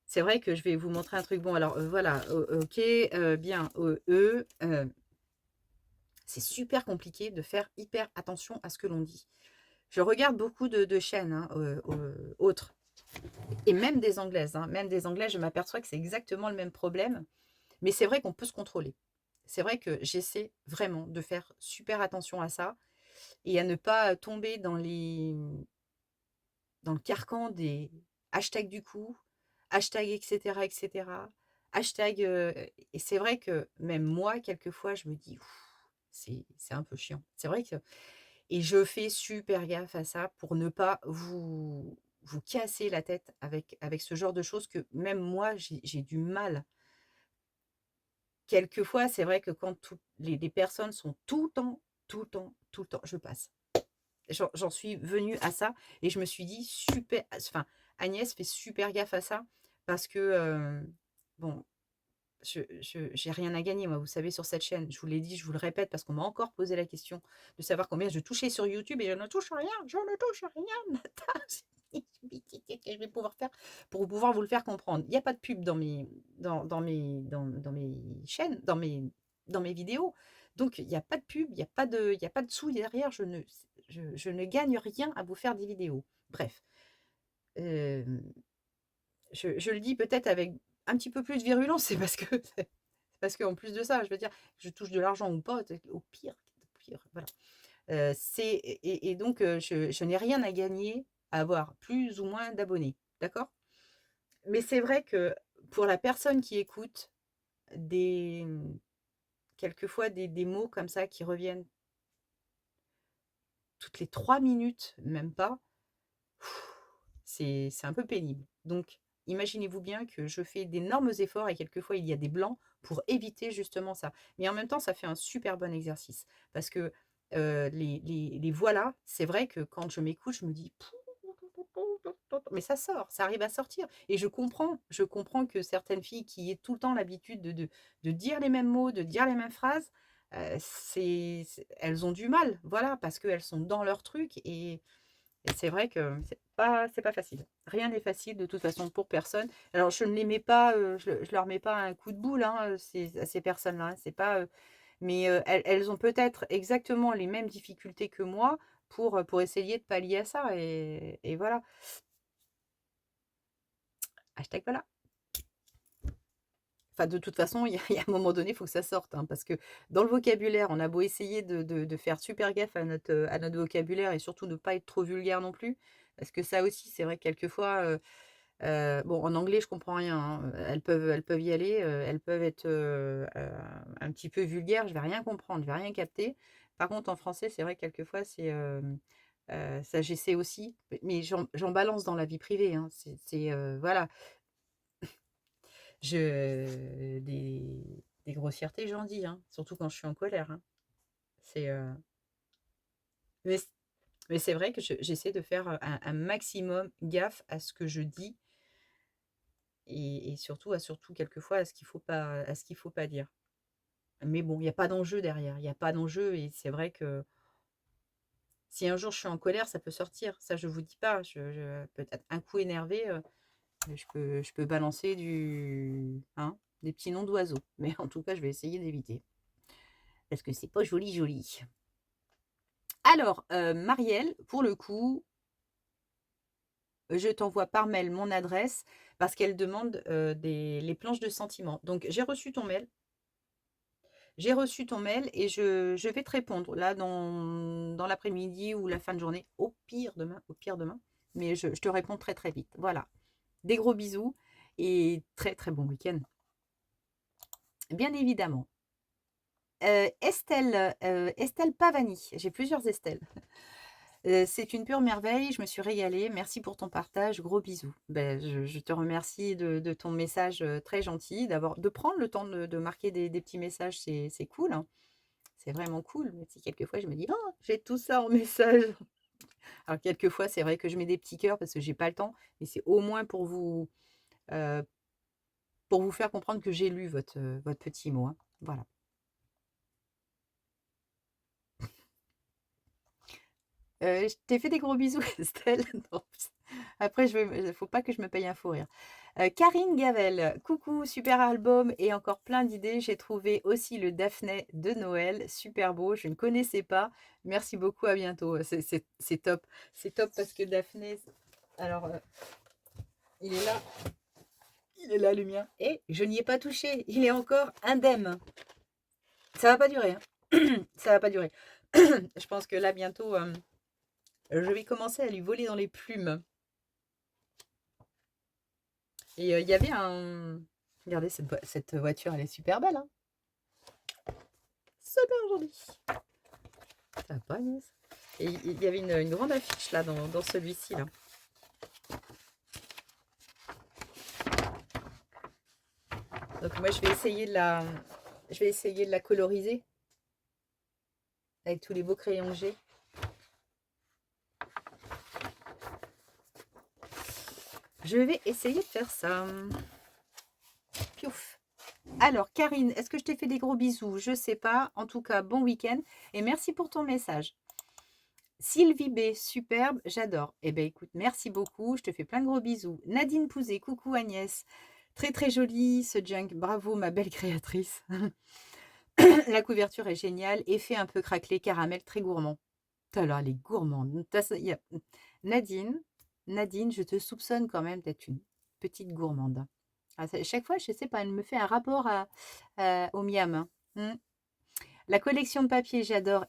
[SPEAKER 1] c'est vrai que je vais vous montrer un truc. Bon alors, voilà, OK, bien, c'est super compliqué de faire hyper attention à ce que l'on dit. Je regarde beaucoup de chaînes, hein, autres et même des anglaises, hein. Même des anglaises, je m'aperçois que c'est exactement le même problème. Mais c'est vrai qu'on peut se contrôler. C'est vrai que j'essaie vraiment de faire super attention à ça et à ne pas tomber dans le carcan des hashtags du coup, hashtag etc., etc. Hashtag, et c'est vrai que même moi, quelquefois, je me dis: C'est un peu chiant». C'est vrai que et je fais super gaffe à ça pour ne pas vous casser la tête avec ce genre de choses que même moi, j'ai du mal. Quelquefois, c'est vrai que quand toutes les personnes sont tout le temps, tout le temps, tout le temps, je passe. J'en suis venue à ça et je me suis dit: «Super», enfin, Agnès fait super gaffe à ça parce que, bon, j'ai rien à gagner moi, vous savez, sur cette chaîne. Je vous l'ai dit, je vous le répète parce qu'on m'a encore posé la question de savoir combien je touchais sur YouTube et je ne touche rien, je ne touche rien. Je vais pouvoir faire pour pouvoir vous le faire comprendre. Il y a pas de pub dans mes chaînes, dans mes vidéos. Donc il y a pas de pub, il y a pas de sous derrière, je ne gagne rien à vous faire des vidéos. Bref, hem, je le dis peut-être avec un petit peu plus de virulence, c'est parce qu'en plus de ça, je veux dire, je touche de l'argent ou pas, au pire, voilà. C'est et donc je n'ai rien à gagner à avoir plus ou moins d'abonnés, d'accord? Mais c'est vrai que pour la personne qui écoute des, quelquefois des mots comme ça qui reviennent toutes les 3 minutes, même pas, c'est un peu pénible. Donc imaginez-vous bien que je fais d'énormes efforts et quelquefois il y a des blancs pour éviter justement ça. Mais en même temps, ça fait un super bon exercice parce que, les voilà, c'est vrai que quand je m'écoute, je me dis: mais ça sort, ça arrive à sortir et je comprends que certaines filles qui aient tout le temps l'habitude de dire les mêmes mots, de dire les mêmes phrases, elles ont du mal, voilà, parce qu'elles sont dans leur truc et c'est vrai que c'est pas facile. Rien n'est facile de toute façon pour personne. Alors je ne les mets pas, je leur mets pas un coup de boule, hein, à ces personnes-là, hein, c'est pas, mais elles ont peut-être exactement les mêmes difficultés que moi pour essayer de pallier à ça et voilà. Hashtag voilà. Enfin, de toute façon, il y a un moment donné, il faut que ça sorte, hein, parce que dans le vocabulaire, on a beau essayer de faire super gaffe à notre vocabulaire et surtout ne pas être trop vulgaire non plus. Parce que ça aussi, c'est vrai que quelquefois, bon, en anglais, je comprends rien, hein, elles peuvent y aller, elles peuvent être, un petit peu vulgaires, je vais rien comprendre, je vais rien capter. Par contre, en français, c'est vrai que quelquefois, ça j'essaie aussi, mais j'en balance dans la vie privée, hein. Voilà, des grossièretés, j'en dis, hein, surtout quand je suis en colère, hein. C'est, mais c mais c'est vrai que j'essaie de faire, un maximum gaffe à ce que je dis et surtout quelquefois à ce qu'il faut pas dire. Mais bon, il y a pas d'enjeu derrière, il y a pas d'enjeu et c'est vrai que si un jour je suis en colère, ça peut sortir. Ça, je vous dis pas, peut-être un coup énervé, je peux balancer des petits noms d'oiseaux. Mais en tout cas, je vais essayer d'éviter parce que c'est pas joli, joli. Alors, Marielle, pour le coup, je t'envoie par mail mon adresse parce qu'elle demande, les planches de sentiments. Donc j'ai reçu ton mail et je vais te répondre là dans l'après-midi ou la fin de journée, au pire demain, mais je te réponds très, très vite. Voilà. Des gros bisous et très, très bon week-end, bien évidemment. Estelle Pavani, j'ai plusieurs Estelle. C'est une pure merveille, je me suis régalée. Merci pour ton partage, gros bisous. Je te remercie de ton message, très gentil, de prendre le temps de marquer des petits messages, c'est cool, hein. C'est vraiment cool, même si quelquefois je me dis: «Oh, j'ai tout ça en message». Alors quelquefois, c'est vrai que je mets des petits cœurs parce que j'ai pas le temps, mais c'est au moins heu, pour vous faire comprendre que j'ai lu votre petit mot, hein. Voilà. Je t'ai fait des gros bisous, Estelle. Non, après faut pas que je me paye un fou rire. Karine Gavel: «Coucou, super album et encore plein d'idées. J'ai trouvé aussi le Daphné de Noël, super beau, je ne connaissais pas. Merci beaucoup, à bientôt». C'est top. C'est top parce que Daphné, alors, il est là, il est là le mien et je n'y ai pas touché. Il est encore indemne. Ça va pas durer, hein. Ça va pas durer. Je pense que là bientôt, je vais commencer à lui voler dans les plumes. Et il y avait un... Regardez, cette voiture, elle est super belle, hein. Super jolie. Ça va pas, Agnès? Et il y avait une grande affiche là dans celui-ci là. Donc moi je vais essayer de la coloriser avec tous les beaux crayons que j'ai. Je vais essayer de faire ça. Piouf. Alors Karine, est-ce que je t'ai fait des gros bisous? Je sais pas. En tout cas, bon week-end et merci pour ton message. Sylvie B, superbe, j'adore. Eh bien écoute, merci beaucoup, je te fais plein de gros bisous. Nadine Pouzet, coucou Agnès. Très très joli ce junk, bravo ma belle créatrice. La couverture est géniale, effet un peu craquelé, caramel, très gourmand. Alors elle est gourmande. Nadine, Nadine, je te soupçonne quand même d'être une petite gourmande. Chaque fois, je sais pas, elle me fait un rapport au miam, hein. La collection de papier, j'adore.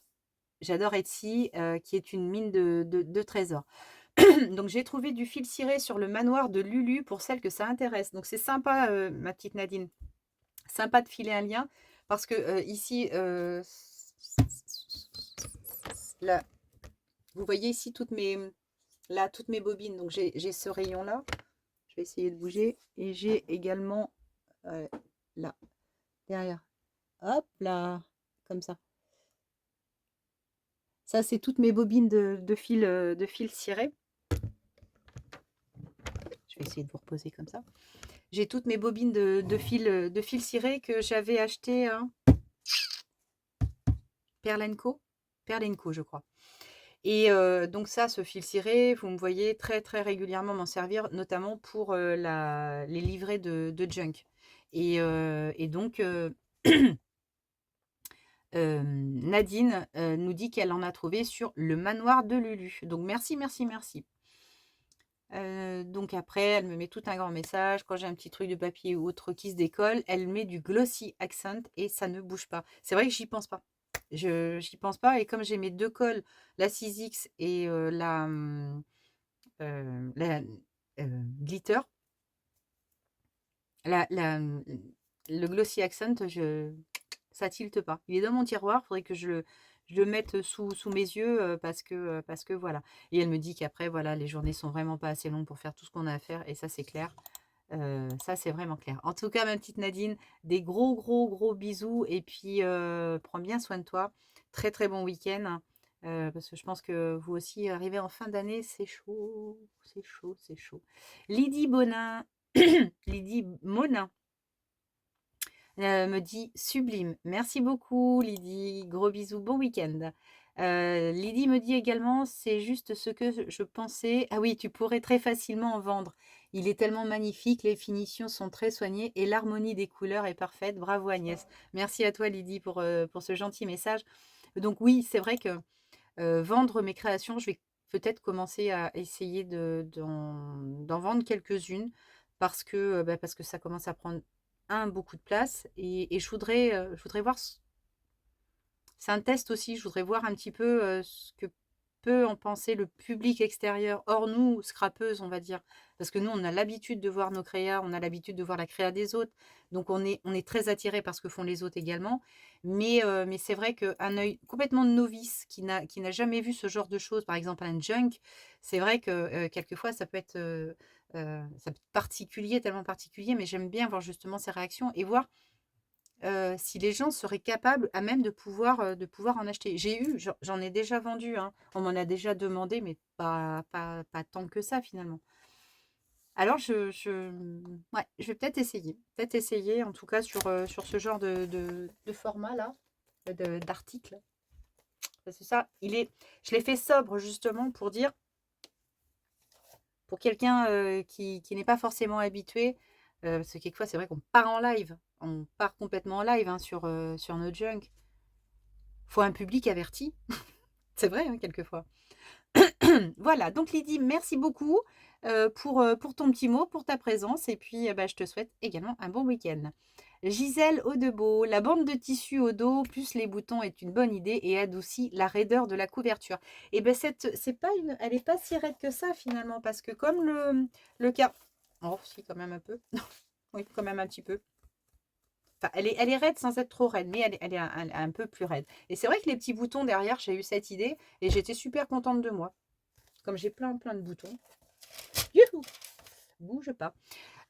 [SPEAKER 1] J'adore Etsy, qui est une mine de trésors. Donc j'ai trouvé du fil ciré sur le manoir de Lulu pour celles que ça intéresse. Donc c'est sympa, ma petite Nadine. Sympa de filer un lien parce que ici, là, vous voyez ici toutes mes bobines. Donc j'ai ce rayon là. Je vais essayer de bouger et j'ai également là derrière. Hop là, comme ça. Ça c'est toutes mes bobines de fil ciré. Je vais essayer de vous reposer comme ça. J'ai toutes mes bobines de fil ciré que j'avais acheté à Perlenco, je crois. Et donc ça, ce fil ciré, vous me voyez très très régulièrement m'en servir, notamment pour les livrets de junk. Et donc, Nadine nous dit qu'elle en a trouvé sur le manoir de Lulu. Donc merci, merci, merci. Donc après, elle me met tout un grand message. Quand j'ai un petit truc de papier ou autre qui se décolle, elle met du glossy accent et ça ne bouge pas. C'est vrai que j'y pense pas. J'y pense pas. Et comme j'ai mes deux colles, la 6X et la glitter, le glossy accent, ça tilte pas. Il est dans mon tiroir. Il faudrait que je le mette sous mes yeux parce que voilà. Et elle me dit qu'après, voilà, les journées sont vraiment pas assez longues pour faire tout ce qu'on a à faire. Et ça, c'est clair. Ça, c'est vraiment clair. En tout cas, ma petite Nadine, des gros, gros, gros bisous. Et puis, prends bien soin de toi. Très, très bon week-end. Parce que je pense que vous aussi, arrivez en fin d'année, c'est chaud. C'est chaud, c'est chaud. Lydie Bonin, Lydie Monin, me dit sublime. Merci beaucoup, Lydie. Gros bisous, bon week-end. Lydie me dit également, c'est juste ce que je pensais. Ah oui, tu pourrais très facilement en vendre. Il est tellement magnifique, les finitions sont très soignées et l'harmonie des couleurs est parfaite. Bravo Agnès. Merci à toi Lydie pour ce gentil message. Donc oui, c'est vrai que vendre mes créations, je vais peut-être commencer à essayer d'en vendre quelques-unes parce que ça commence à prendre beaucoup de place et je voudrais voir. C'est un test aussi. Je voudrais voir un petit peu ce que peut en penser le public extérieur, hors nous, scrapeuses, on va dire. Parce que nous, on a l'habitude de voir nos créas, on a l'habitude de voir la créa des autres. Donc, on est très attiré par ce que font les autres également. Mais c'est vrai qu'un œil complètement novice qui n'a jamais vu ce genre de choses, par exemple un junk, c'est vrai que quelquefois, ça peut être particulier, tellement particulier, mais j'aime bien voir justement ces réactions et voir si les gens seraient capables à même de pouvoir en acheter. J'en ai déjà vendu, hein. On m'en a déjà demandé, mais pas tant que ça finalement. Alors ouais, je vais peut-être essayer en tout cas sur ce genre de format-là, d'article. Parce que ça, je l'ai fait sobre justement pour dire, pour quelqu'un qui n'est pas forcément habitué, parce que quelquefois c'est vrai qu'on part en live, on part complètement en live hein, sur nos junk. Faut un public averti. C'est vrai, hein, quelquefois. Voilà, donc Lydie, merci beaucoup pour ton petit mot, pour ta présence. Et puis, bah, je te souhaite également un bon week-end. Gisèle Audebeau, la bande de tissu au dos plus les boutons est une bonne idée et adoucit la raideur de la couverture. Et ben elle n'est pas si raide que ça finalement, parce que comme le Oh, si, quand même un peu. Oui, quand même un petit peu. Enfin, elle est raide sans être trop raide, mais elle est un peu plus raide. Et c'est vrai que les petits boutons derrière, j'ai eu cette idée et j'étais super contente de moi. Comme j'ai plein de boutons. Youhou! Bouge pas.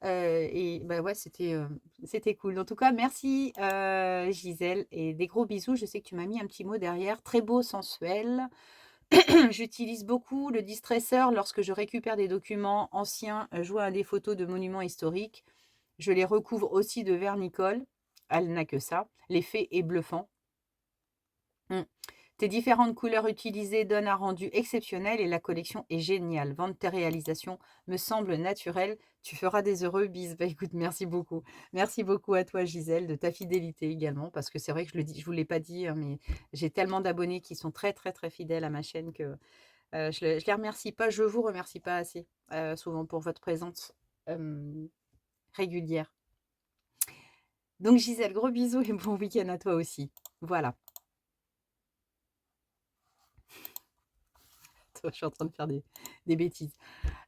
[SPEAKER 1] Et bah ouais, c'était cool. En tout cas, merci Gisèle et des gros bisous. Je sais que tu m'as mis un petit mot derrière. Très beau, sensuel. J'utilise beaucoup le distresseur lorsque je récupère des documents anciens, joints à des photos de monuments historiques. Je les recouvre aussi de vernicole. Elle n'a que ça. L'effet est bluffant. Mm. Tes différentes couleurs utilisées donnent un rendu exceptionnel et la collection est géniale. Vendre tes réalisations me semble naturel. Tu feras des heureux. Bis. Bah écoute, merci beaucoup. Merci beaucoup à toi, Gisèle, de ta fidélité également, parce que c'est vrai que je vous l'ai pas dit, hein, mais j'ai tellement d'abonnés qui sont très fidèles à ma chaîne que je les remercie pas. Je vous remercie pas assez, souvent pour votre présence euh, régulière. Donc Gisèle, gros bisous et bon week-end à toi aussi. Voilà. Je suis en train de faire des bêtises.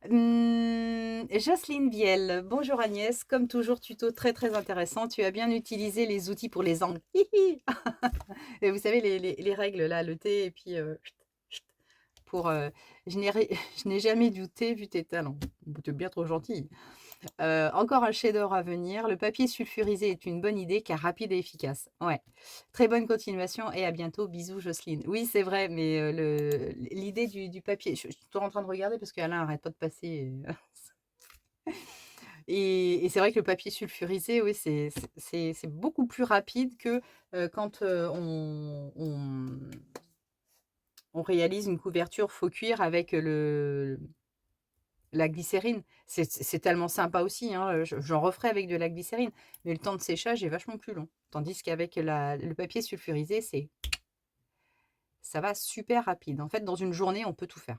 [SPEAKER 1] Jocelyne Vielle, bonjour Agnès. Comme toujours, tuto très intéressant. Tu as bien utilisé les outils pour les angles. Et vous savez, les règles là, le thé et puis pour. Je n'ai jamais douté vu tes talents. Tu es bien trop gentil. Encore un chef-d'œuvre à venir. Le papier sulfurisé est une bonne idée car rapide et efficace. Ouais. Très bonne continuation et à bientôt. Bisous Jocelyne. Oui, c'est vrai, mais l'idée du papier, je suis toujours en train de regarder parce qu'Alain n'arrête pas de passer. Et c'est vrai que le papier sulfurisé, oui, c'est beaucoup plus rapide que quand on réalise une couverture faux cuir avec la glycérine. C'est tellement sympa aussi, hein, j'en referai avec de la glycérine, mais le temps de séchage est vachement plus long. Tandis qu'avec le papier sulfurisé, ça va super rapide. En fait, dans une journée, on peut tout faire.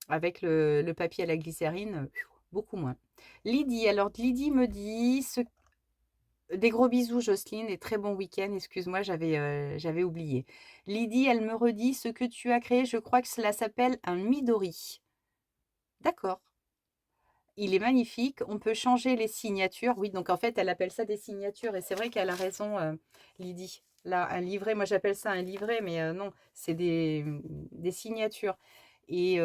[SPEAKER 1] Avec le papier à la glycérine, beaucoup moins. Lydie, alors Lydie me dit des gros bisous Jocelyne et très bon week-end. Excuse-moi, j'avais oublié. Lydie, elle me redit ce que tu as créé, je crois que cela s'appelle un Midori. D'accord. Il est magnifique. On peut changer les signatures. Oui, donc en fait, elle appelle ça des signatures. Et c'est vrai qu'elle a raison, Lydie. Là, un livret, moi j'appelle ça un livret, mais non, c'est des signatures. Et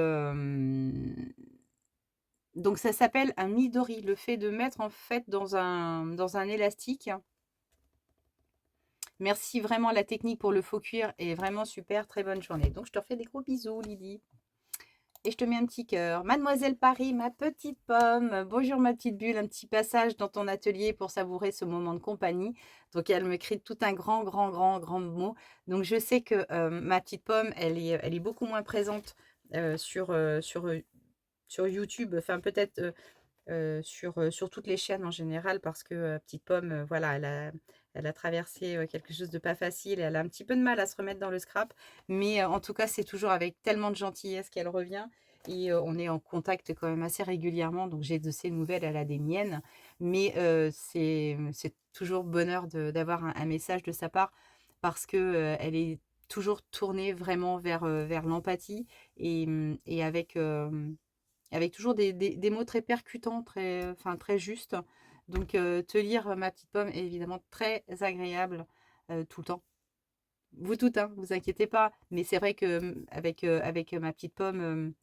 [SPEAKER 1] donc ça s'appelle un midori. Le fait de mettre en fait dans un élastique. Merci vraiment, la technique pour le faux cuir est vraiment super. Très bonne journée. Donc je te refais des gros bisous, Lydie. Et je te mets un petit cœur. Mademoiselle Paris, ma petite pomme. Bonjour ma petite bulle. Un petit passage dans ton atelier pour savourer ce moment de compagnie. Donc elle me crie tout un grand mot. Donc je sais que ma petite pomme, elle est beaucoup moins présente sur YouTube. Enfin peut-être sur toutes les chaînes en général parce que petite pomme, voilà, elle a traversé quelque chose de pas facile. Elle a un petit peu de mal à se remettre dans le scrap. Mais en tout cas, c'est toujours avec tellement de gentillesse qu'elle revient. Et on est en contact quand même assez régulièrement. Donc j'ai de ses nouvelles, elle a des miennes. Mais c'est toujours bonheur d'avoir un message de sa part parce que elle est toujours tournée vraiment vers l'empathie et avec toujours des mots très percutants, enfin, très justes. Donc, te lire ma petite pomme est évidemment très agréable tout le temps. Vous toutes, hein, vous inquiétez pas. Mais c'est vrai que avec ma petite pomme,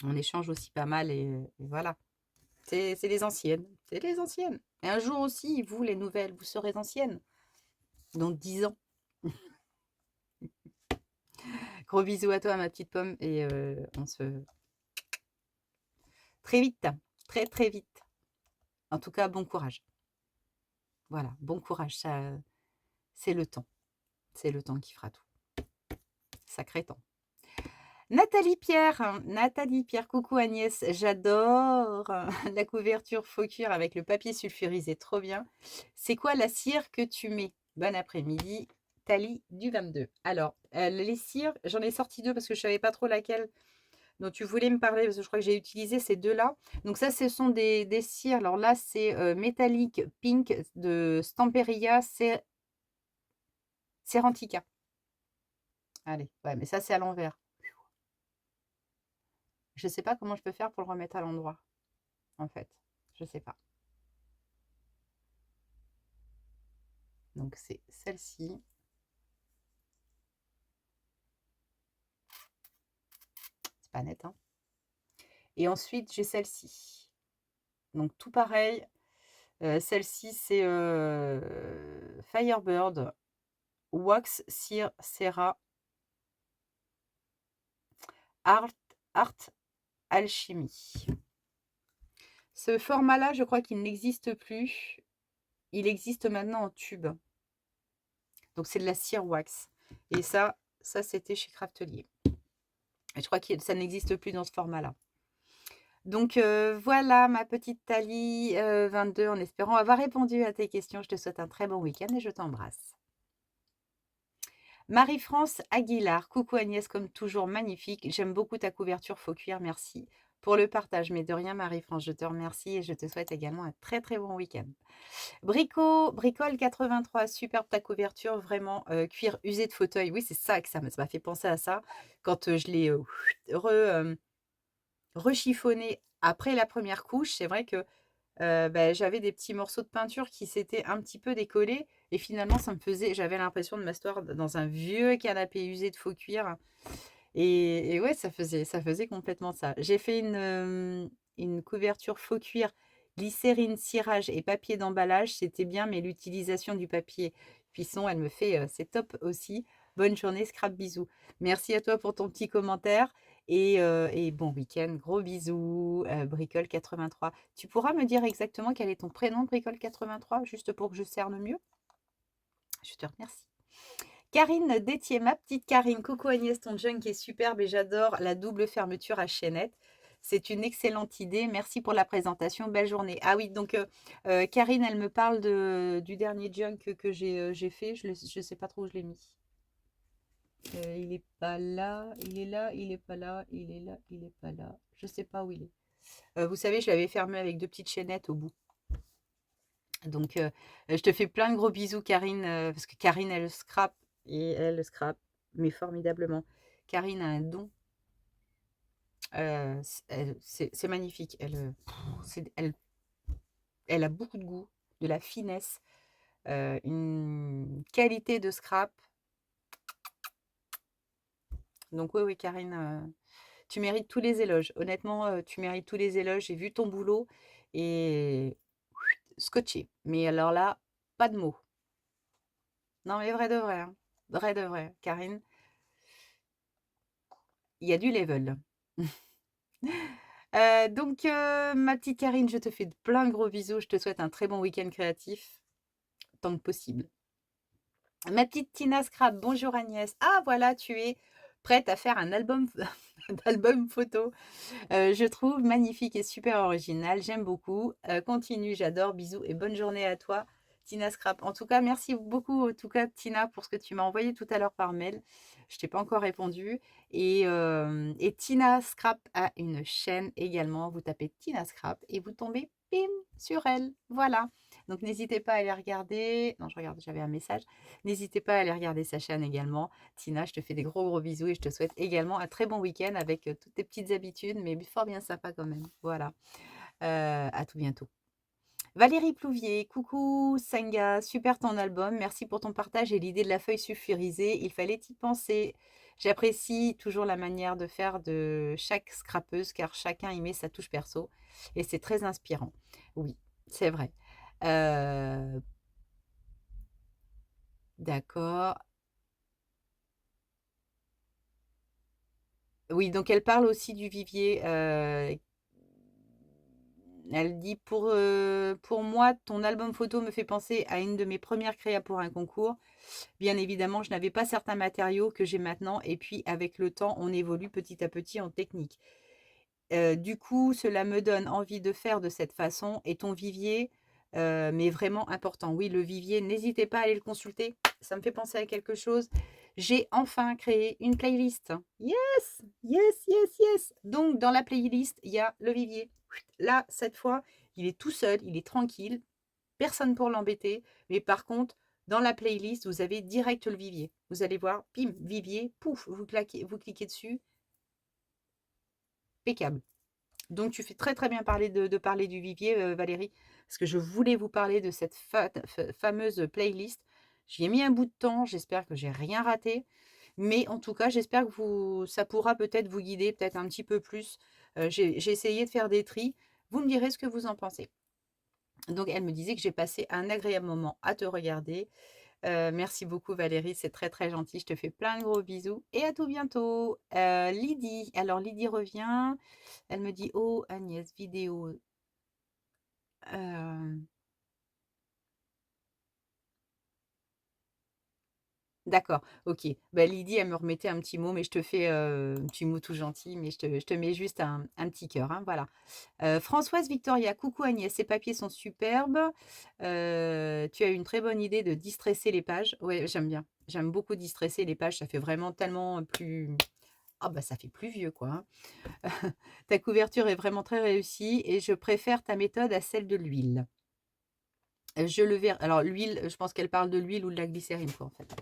[SPEAKER 1] on échange aussi pas mal et voilà. C'est les anciennes. C'est les anciennes. Et un jour aussi, vous, les nouvelles, vous serez anciennes. Dans 10 ans. Gros bisous à toi, ma petite pomme. Et on se... Très vite. Très vite. En tout cas, bon courage. Voilà, bon courage. Ça, c'est le temps. C'est le temps qui fera tout. Sacré temps. Nathalie Pierre, coucou Agnès, j'adore la couverture faux cuir avec le papier sulfurisé, trop bien. C'est quoi la cire que tu mets? Bon après-midi, Thalie du 22. Alors, les cires, j'en ai sorti deux parce que je ne savais pas trop laquelle dont tu voulais me parler, parce que je crois que j'ai utilisé ces deux-là. Donc ça, ce sont des cires. Alors là, c'est métallique pink de Stamperia Cerantica. Allez, ouais, mais ça, c'est à l'envers. Je ne sais pas comment je peux faire pour le remettre à l'endroit. en fait. Je sais pas. Donc, c'est celle-ci. C'est pas net, hein. Et ensuite, j'ai celle-ci. Donc, tout pareil. Celle-ci, c'est Firebird Wax Cera Art Alchimie. Ce format-là, je crois qu'il n'existe plus. Il existe maintenant en tube. Donc, c'est de la cire wax. Et ça c'était chez Craftelier. Et je crois que ça n'existe plus dans ce format-là. Donc, voilà ma petite Thalie 22, en espérant avoir répondu à tes questions. Je te souhaite un très bon week-end et je t'embrasse. Marie-France Aguilar, coucou Agnès, comme toujours magnifique. J'aime beaucoup ta couverture faux cuir, merci pour le partage. Mais de rien Marie-France, je te remercie et je te souhaite également un très très bon week-end. Bricole 83, superbe ta couverture, vraiment cuir usé de fauteuil. Oui, c'est ça que ça m'a fait penser à ça quand je l'ai rechiffonné après la première couche. C'est vrai que j'avais des petits morceaux de peinture qui s'étaient un petit peu décollés et finalement j'avais l'impression de m'asseoir dans un vieux canapé usé de faux cuir et ouais, ça faisait complètement ça. J'ai fait une couverture faux cuir, glycérine, cirage et papier d'emballage, c'était bien, mais l'utilisation du papier cuisson, elle me fait, c'est top aussi. Bonne journée, scrap bisous. Merci à toi pour ton petit commentaire et bon week-end, gros bisous, Bricole83. Tu pourras me dire exactement quel est ton prénom, Bricole83, juste pour que je cerne mieux? Je te remercie. Karine Détier, ma petite Karine. Coucou Agnès, ton junk est superbe et j'adore la double fermeture à chaînette. C'est une excellente idée. Merci pour la présentation. Belle journée. Ah oui, donc Karine, elle me parle du dernier junk que j'ai fait. Je ne sais pas trop où je l'ai mis. Il n'est pas là, il est là, il n'est pas là, il est là, il n'est pas là. Je ne sais pas où il est. Vous savez, je l'avais fermé avec 2 petites chaînettes au bout. Donc, je te fais plein de gros bisous, Karine, parce que Karine, elle scrape et elle scrape, mais formidablement. Karine a un don. C'est magnifique. Elle a beaucoup de goût, de la finesse, une qualité de scrap. Donc, oui, oui, Karine, tu mérites tous les éloges. Honnêtement, tu mérites tous les éloges. J'ai vu ton boulot et scotché. Mais alors là, pas de mots. Non, mais vrai de vrai, hein. Vrai de vrai. Karine, il y a du level. Donc, ma petite Karine, je te fais plein de gros bisous. Je te souhaite un très bon week-end créatif, tant que possible. Ma petite Tina Scrap, bonjour Agnès. Ah, voilà, tu es prête à faire un album, d'album photo. Je trouve magnifique et super original. J'aime beaucoup. Continue, j'adore. Bisous et bonne journée à toi, Tina Scrap. En tout cas, merci beaucoup, en tout cas, Tina, pour ce que tu m'as envoyé tout à l'heure par mail. Je t'ai pas encore répondu. Et Tina Scrap a une chaîne également. Vous tapez Tina Scrap et vous tombez, bim, sur elle. Voilà. Donc, n'hésitez pas à aller regarder. Non, je regarde, j'avais un message. N'hésitez pas à aller regarder sa chaîne également. Tina, je te fais des gros gros bisous et je te souhaite également un très bon week-end avec toutes tes petites habitudes, mais fort bien sympa quand même. Voilà. À tout bientôt. Valérie Plouvier, coucou Senga, super ton album, merci pour ton partage et l'idée de la feuille sulfurisée, il fallait y penser. J'apprécie toujours la manière de faire de chaque scrapeuse car chacun y met sa touche perso et c'est très inspirant. Oui, c'est vrai. D'accord. Oui, donc elle parle aussi du vivier. Elle dit pour moi, ton album photo me fait penser à une de mes premières créas pour un concours. Bien évidemment, je n'avais pas certains matériaux que j'ai maintenant et puis avec le temps, on évolue petit à petit en technique. Du coup, cela me donne envie de faire de cette façon et ton vivier m'est vraiment important. Oui, le vivier, n'hésitez pas à aller le consulter. Ça me fait penser à quelque chose. J'ai enfin créé une playlist. Yes, yes, yes, yes. Donc, dans la playlist, il y a le vivier. Là, cette fois, il est tout seul, il est tranquille, personne pour l'embêter. Mais par contre, dans la playlist, vous avez direct le vivier. Vous allez voir, pim, vivier, pouf, vous cliquez dessus. Impeccable. Donc tu fais très, très bien parler de parler du vivier, Valérie, parce que je voulais vous parler de cette fameuse playlist. J'y ai mis un bout de temps, j'espère que j'ai rien raté, mais en tout cas, j'espère que ça pourra peut-être vous guider peut-être un petit peu plus. J'ai essayé de faire des tris. Vous me direz ce que vous en pensez. Donc elle me disait que j'ai passé un agréable moment à te regarder. Merci beaucoup Valérie, c'est très, très gentil. Je te fais plein de gros bisous et à tout bientôt. Lydie, alors Lydie revient. Elle me dit: «Oh Agnès, vidéo». Hem, d'accord, OK. Bah, Lydie, elle me remettait un petit mot, mais je te fais, un petit mot tout gentil, mais je te mets juste un petit cœur, hein, voilà. Françoise Victoria: «Coucou Agnès, ces papiers sont superbes. Tu as eu une très bonne idée de distresser les pages». Ouais, j'aime bien. J'aime beaucoup distresser les pages, ça fait vraiment tellement plus ah bah, ça fait plus vieux, quoi, hein. Ta couverture est vraiment très réussie et je préfère ta méthode à celle de l'huile. Je le verrai alors l'huile, je pense qu'elle parle de l'huile ou de la glycérine, quoi, en fait.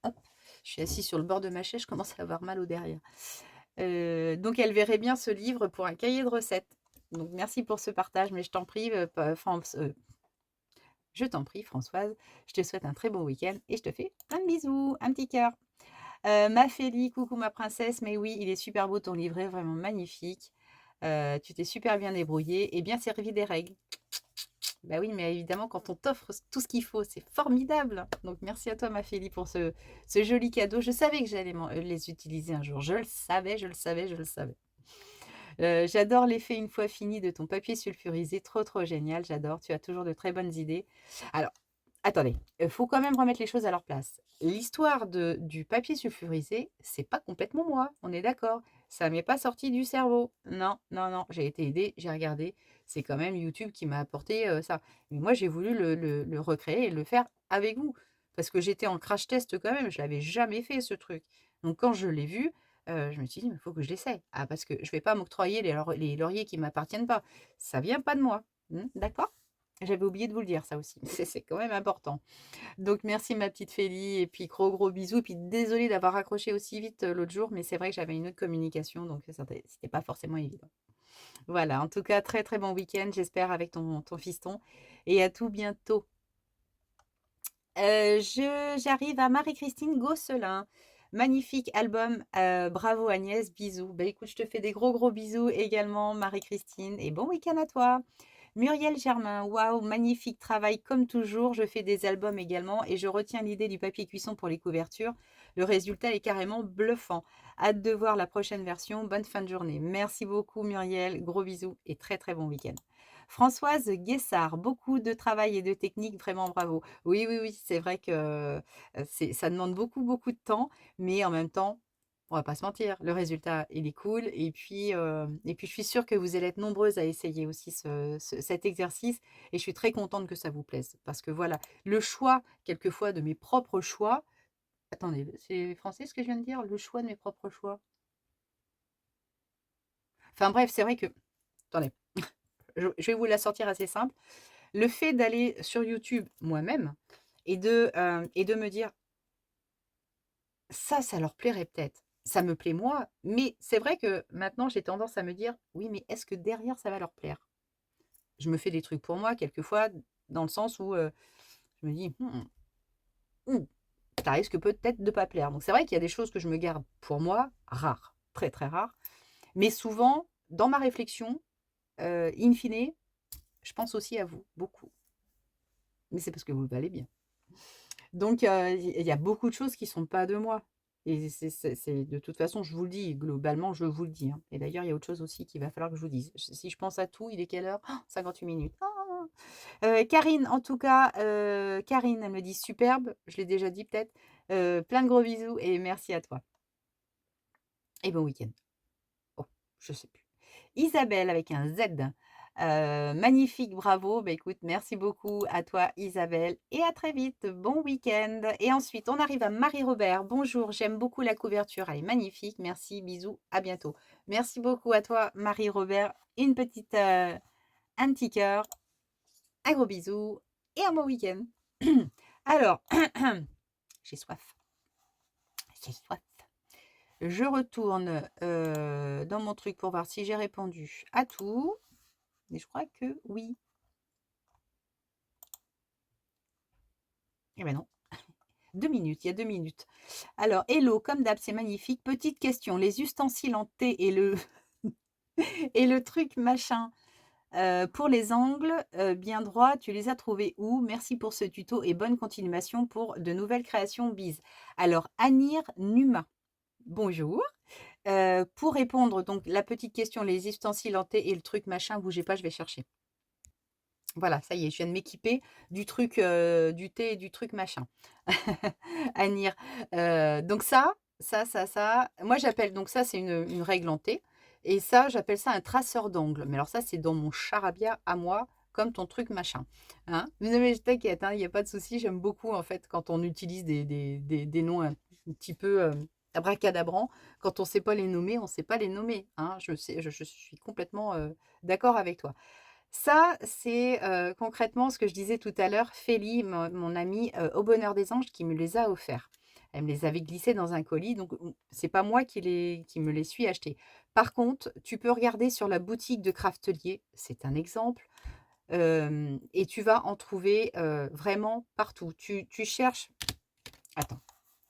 [SPEAKER 1] Hop, je suis assise sur le bord de ma chaise, je commence à avoir mal au derrière. Donc elle verrait bien ce livre pour un cahier de recettes. Donc merci pour ce partage, mais je t'en prie, je t'en prie Françoise, je te souhaite un très bon week-end et je te fais plein de bisous, un petit cœur. Ma Félie, coucou ma princesse, mais oui, il est super beau ton livret, vraiment magnifique. Tu t'es super bien débrouillée et bien servi des règles. Bah oui, mais évidemment, quand on t'offre tout ce qu'il faut, c'est formidable. Donc merci à toi, ma Félie, pour ce joli cadeau. Je savais que j'allais les utiliser un jour. Je le savais, je le savais, je le savais. J'adore l'effet une fois fini de ton papier sulfurisé. Trop, trop génial. J'adore. Tu as toujours de très bonnes idées. Alors, attendez, il faut quand même remettre les choses à leur place. L'histoire du papier sulfurisé, c'est pas complètement moi, on est d'accord. Ça m'est pas sorti du cerveau. Non, non, non, j'ai été aidée, j'ai regardé. C'est quand même YouTube qui m'a apporté ça. Mais moi, j'ai voulu le recréer et le faire avec vous. Parce que j'étais en crash test quand même, je l'avais jamais fait ce truc. Donc quand je l'ai vu, je me suis dit, il faut que je l'essaie. Ah, parce que je vais pas m'octroyer les lauriers qui m'appartiennent pas. Ça vient pas de moi. D'accord. J'avais oublié de vous le dire ça aussi, c'est quand même important. Donc merci ma petite Félie et puis gros, gros bisous et puis désolée d'avoir raccroché aussi vite, l'autre jour, mais c'est vrai que j'avais une autre communication donc c'était pas forcément évident. Voilà, en tout cas très, très bon week-end, j'espère avec ton fiston et à tout bientôt. J'arrive à Marie-Christine Gosselin. Magnifique album, bravo Agnès, bisous. Bah écoute, je te fais des gros, gros bisous également Marie-Christine et bon week-end à toi. Muriel Germain, waouh, magnifique travail comme toujours. Je fais des albums également et je retiens l'idée du papier cuisson pour les couvertures. Le résultat est carrément bluffant. Hâte de voir la prochaine version. Bonne fin de journée. Merci beaucoup Muriel, gros bisous et très très bon week-end. Françoise Guessard, beaucoup de travail et de technique, vraiment bravo. Oui, oui, oui, c'est vrai que ça demande beaucoup, beaucoup de temps, mais en même temps, on va pas se mentir, le résultat, il est cool. Et puis je suis sûre que vous allez être nombreuses à essayer aussi cet exercice. Et je suis très contente que ça vous plaise. Parce que voilà, le choix, quelquefois, de mes propres choix. Attendez, c'est français ce que je viens de dire? Le choix de mes propres choix. Enfin bref, c'est vrai que. Attendez, je vais vous la sortir assez simple. Le fait d'aller sur YouTube moi-même et de me dire ça leur plairait peut-être. Ça me plaît moi, mais c'est vrai que maintenant j'ai tendance à me dire oui, mais est-ce que derrière ça va leur plaire? Je me fais des trucs pour moi quelquefois, dans le sens où je me dis ça risque peut-être de pas plaire. Donc c'est vrai qu'il y a des choses que je me garde pour moi, rares, très très rares, mais souvent dans ma réflexion, in fine, je pense aussi à vous, beaucoup. Mais c'est parce que vous le valez bien. Donc, il y a beaucoup de choses qui sont pas de moi et c'est de toute façon, je vous le dis, globalement, je vous le dis, hein. Et d'ailleurs, il y a autre chose aussi qu'il va falloir que je vous dise. Si je pense à tout, il est quelle heure? 58 minutes. Karine, en tout cas, Karine, elle me dit: «Superbe», je l'ai déjà dit peut-être. Plein de gros bisous et merci à toi et bon week-end. Oh, je sais plus. Isabelle avec un Z. Magnifique, bravo. Bah, écoute, merci beaucoup à toi Isabelle et à très vite. Bon week-end. Et ensuite, on arrive à Marie-Robert. Bonjour, j'aime beaucoup la couverture. Elle est magnifique. Merci, bisous, à bientôt. Merci beaucoup à toi Marie-Robert. Un petit cœur, un gros bisou et un bon week-end. Alors, j'ai soif. J'ai soif. Je retourne dans mon truc pour voir si j'ai répondu à tout. Et je crois que oui. Eh ben non. 2 minutes, il y a 2 minutes. Alors, hello, comme d'hab, c'est magnifique. Petite question, les ustensiles en thé et le, et le truc machin pour les angles bien droits, tu les as trouvés où? Merci pour ce tuto et bonne continuation pour de nouvelles créations. Bise. Alors, Anir Numa, bonjour. Pour répondre, donc, la petite question, les ustensiles en thé et le truc machin, bougez pas, je vais chercher. Voilà, ça y est, je viens de m'équiper du truc, du thé et du truc machin. Anir. Donc ça, moi j'appelle donc ça, c'est une règle en T et ça, j'appelle ça un traceur d'angle. Mais alors ça, c'est dans mon charabia à moi, comme ton truc machin, hein. Non mais t'inquiète, hein, il y a pas de souci, j'aime beaucoup en fait quand on utilise des noms un petit peu, abracadabrants. Quand on sait pas les nommer, on sait pas les nommer, hein. Je suis complètement, d'accord avec toi. Ça, c'est, concrètement ce que je disais tout à l'heure, Félie, mon amie, au Bonheur des Anges, qui me les a offerts. Elle me les avait glissés dans un colis, donc c'est pas moi qui me les suis achetés. Par contre, tu peux regarder sur la boutique de Craftelier, c'est un exemple, et tu vas en trouver, vraiment partout. Tu cherches attends,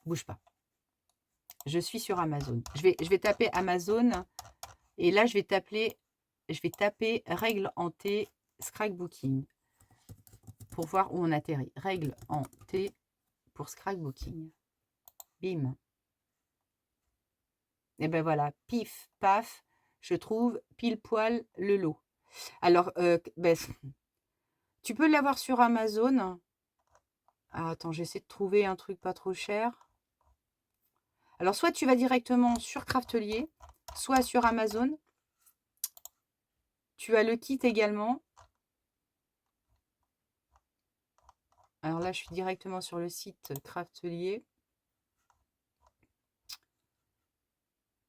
[SPEAKER 1] bouge pas. Je suis sur Amazon. Je vais taper Amazon et là, je vais taper règle en T scrapbooking pour voir où on atterrit. Règle en T pour scrapbooking. Bim. Et ben voilà, pif, paf, je trouve pile poil le lot. Alors, ben, tu peux l'avoir sur Amazon. Ah, attends, j'essaie de trouver un truc pas trop cher. Alors, soit tu vas directement sur Craftelier, soit sur Amazon. Tu as le kit également. Alors là, je suis directement sur le site Craftelier.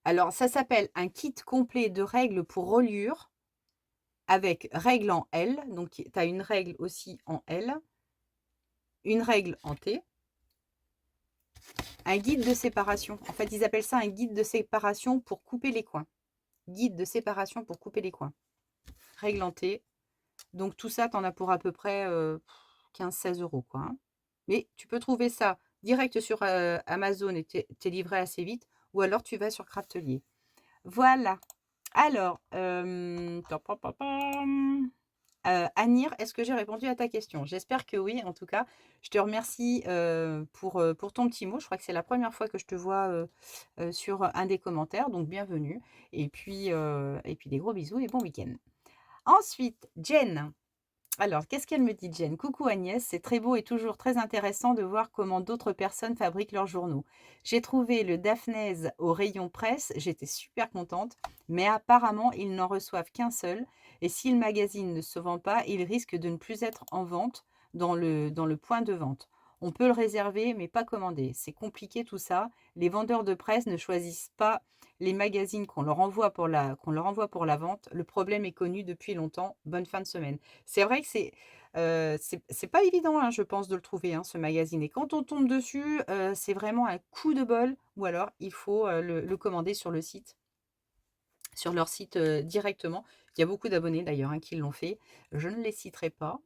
[SPEAKER 1] Alors, ça s'appelle un kit complet de règles pour reliure avec règle en L. Donc, tu as une règle aussi en L, une règle en T, un guide de séparation. En fait, ils appellent ça un guide de séparation pour couper les coins. Guide de séparation pour couper les coins. Règle en T. Donc, tout ça, tu en as pour à peu près 15-16 euros, quoi, hein. Mais tu peux trouver ça direct sur Amazon et t'es livré assez vite. Ou alors, tu vas sur Craftelier. Voilà. Alors, Anir, est-ce que j'ai répondu à ta question? J'espère que oui, en tout cas. Je te remercie pour ton petit mot. Je crois que c'est la première fois que je te vois sur un des commentaires, donc bienvenue. Et puis des gros bisous et bon week-end. Ensuite, Jen. Alors, qu'est-ce qu'elle me dit, Jen? Coucou Agnès, c'est très beau et toujours très intéressant de voir comment d'autres personnes fabriquent leurs journaux. J'ai trouvé le Daphnaise au rayon presse, j'étais super contente, mais apparemment, ils n'en reçoivent qu'un seul. Et si le magazine ne se vend pas, il risque de ne plus être en vente dans le point de vente. On peut le réserver, mais pas commander. C'est compliqué tout ça. Les vendeurs de presse ne choisissent pas les magazines qu'on leur envoie pour la vente. Le problème est connu depuis longtemps. Bonne fin de semaine. C'est vrai que c'est pas évident, hein, je pense, de le trouver, hein, ce magazine. Et quand on tombe dessus, c'est vraiment un coup de bol. Ou alors, il faut le commander sur le site, sur leur site directement. Il y a beaucoup d'abonnés d'ailleurs, hein, qui l'ont fait. Je ne les citerai pas,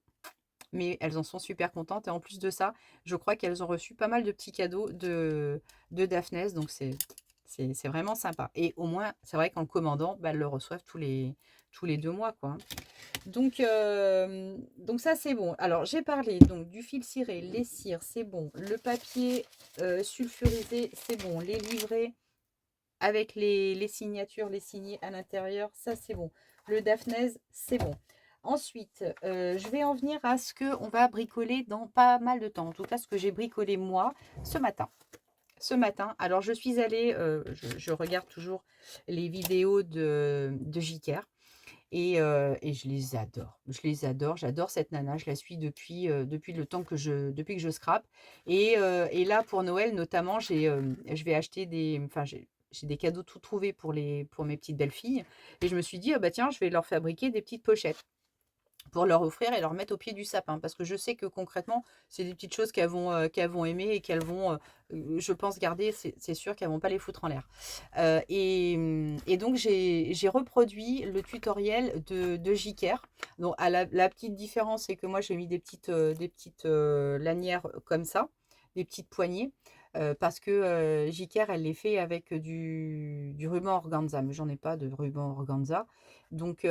[SPEAKER 1] mais elles en sont super contentes. Et en plus de ça, je crois qu'elles ont reçu pas mal de petits cadeaux de Daphnes. Donc, c'est vraiment sympa. Et au moins, c'est vrai qu'en le commandant, bah, elles le reçoivent tous les 2 mois, quoi, hein. Donc ça, c'est bon. Alors, j'ai parlé donc du fil ciré, les cires, c'est bon. Le papier sulfurisé, c'est bon. Les livrets avec les signatures, les signés à l'intérieur, ça, c'est bon. Le Daphnaise, c'est bon. Ensuite, je vais en venir à ce qu'on va bricoler dans pas mal de temps. En tout cas, ce que j'ai bricolé moi ce matin. Alors je suis allée, je regarde toujours les vidéos de Jiker. Et je les adore. Je les adore. J'adore cette nana. Je la suis depuis le temps depuis que je scrape. Et là, pour Noël, notamment, je vais acheter enfin, j'ai des cadeaux tout trouvés pour mes petites belles filles. Et je me suis dit, ah bah tiens, je vais leur fabriquer des petites pochettes pour leur offrir et leur mettre au pied du sapin. Parce que je sais que concrètement, c'est des petites choses qu'elles vont aimer et qu'elles vont, je pense, garder. C'est sûr qu'elles vont pas les foutre en l'air. Et donc, j'ai reproduit le tutoriel de Jiker. Donc, la petite différence, c'est que moi, j'ai mis des petites lanières comme ça, des petites poignées. Parce que Jiker, elle les fait avec du ruban organza, mais j'en ai pas de ruban organza. Donc,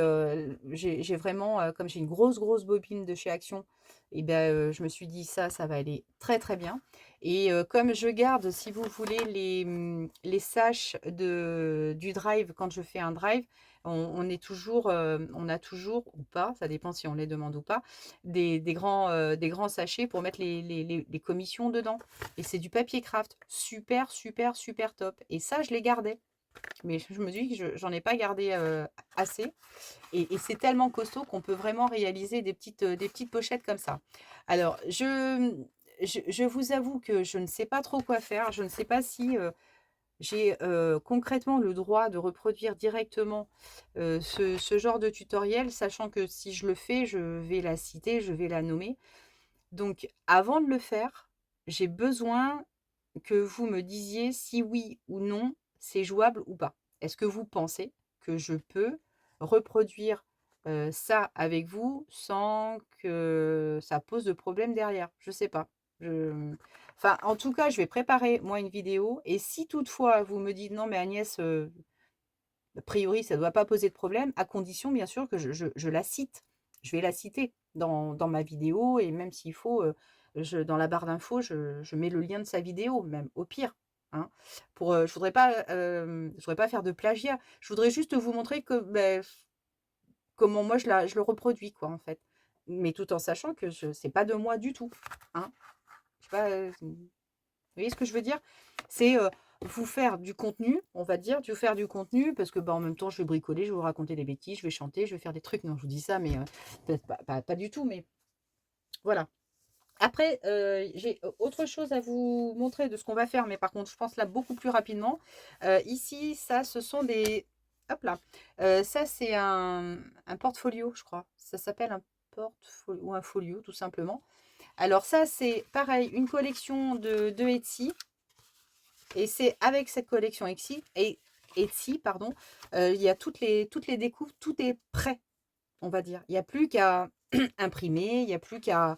[SPEAKER 1] j'ai vraiment, comme j'ai une grosse bobine de chez Action, et ben, je me suis dit ça va aller très très bien. Et comme je garde, si vous voulez, les saches du drive, quand je fais un drive, on est toujours, on a toujours, ou pas, ça dépend si on les demande ou pas, des grands sachets pour mettre les commissions dedans. Et c'est du papier craft, super top. Et ça, je l'ai gardé. Mais je me dis que j'en ai pas gardé assez. Et c'est tellement costaud qu'on peut vraiment réaliser des petites pochettes comme ça. Alors, je vous avoue que je ne sais pas trop quoi faire. Je ne sais pas si j'ai concrètement le droit de reproduire directement ce genre de tutoriel, sachant que si je le fais, je vais la citer, je vais la nommer. Donc, avant de le faire, j'ai besoin que vous me disiez si oui ou non c'est jouable ou pas. Est-ce que vous pensez que je peux reproduire ça avec vous sans que ça pose de problème derrière? Je sais pas. Enfin, en tout cas, je vais préparer moi une vidéo et si toutefois vous me dites non mais Agnès, a priori ça ne doit pas poser de problème, à condition bien sûr que je la cite. Je vais la citer dans ma vidéo et même s'il faut, dans la barre d'infos, je mets le lien de sa vidéo, même au pire. Hein. Je voudrais pas faire de plagiat. Je voudrais juste vous montrer que ben, comment moi je le reproduis, quoi, en fait. Mais tout en sachant que c'est pas de moi du tout. Hein. Je sais pas, vous voyez ce que je veux dire? C'est vous faire du contenu, on va dire, vous faire du contenu, parce que bah, en même temps, je vais bricoler, je vais vous raconter des bêtises, je vais chanter, je vais faire des trucs. Non, je vous dis ça, mais peut-être pas du tout, mais voilà. Après, j'ai autre chose à vous montrer de ce qu'on va faire, mais par contre, je pense là beaucoup plus rapidement. Ici, ça, ce sont des... Hop là. Ça, c'est un portfolio, je crois. Ça s'appelle un portfolio ou un folio, tout simplement. Alors ça, c'est pareil, une collection de Etsy. Et c'est avec cette collection Etsy, pardon, il y a toutes les découpes, tout est prêt, on va dire. Il n'y a plus qu'à imprimer, il n'y a plus qu'à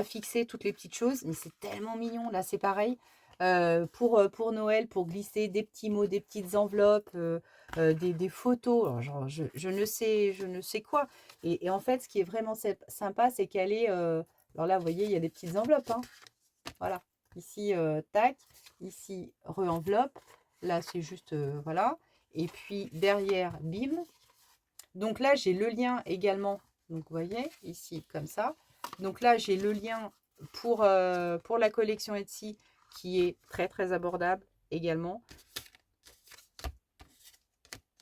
[SPEAKER 1] fixer toutes les petites choses. Mais c'est tellement mignon, là, c'est pareil. Pour Noël, pour glisser des petits mots, des petites enveloppes, des photos, alors, genre, je ne sais quoi. Et en fait, ce qui est vraiment sympa, c'est qu'elle est... alors là, vous voyez, il y a des petites enveloppes. Hein. Voilà. Ici, tac. Ici, re-enveloppe. Là, c'est juste, voilà. Et puis, derrière, bim. Donc là, j'ai le lien également. Donc, vous voyez, ici, comme ça. Donc là, j'ai le lien pour la collection Etsy qui est très abordable également.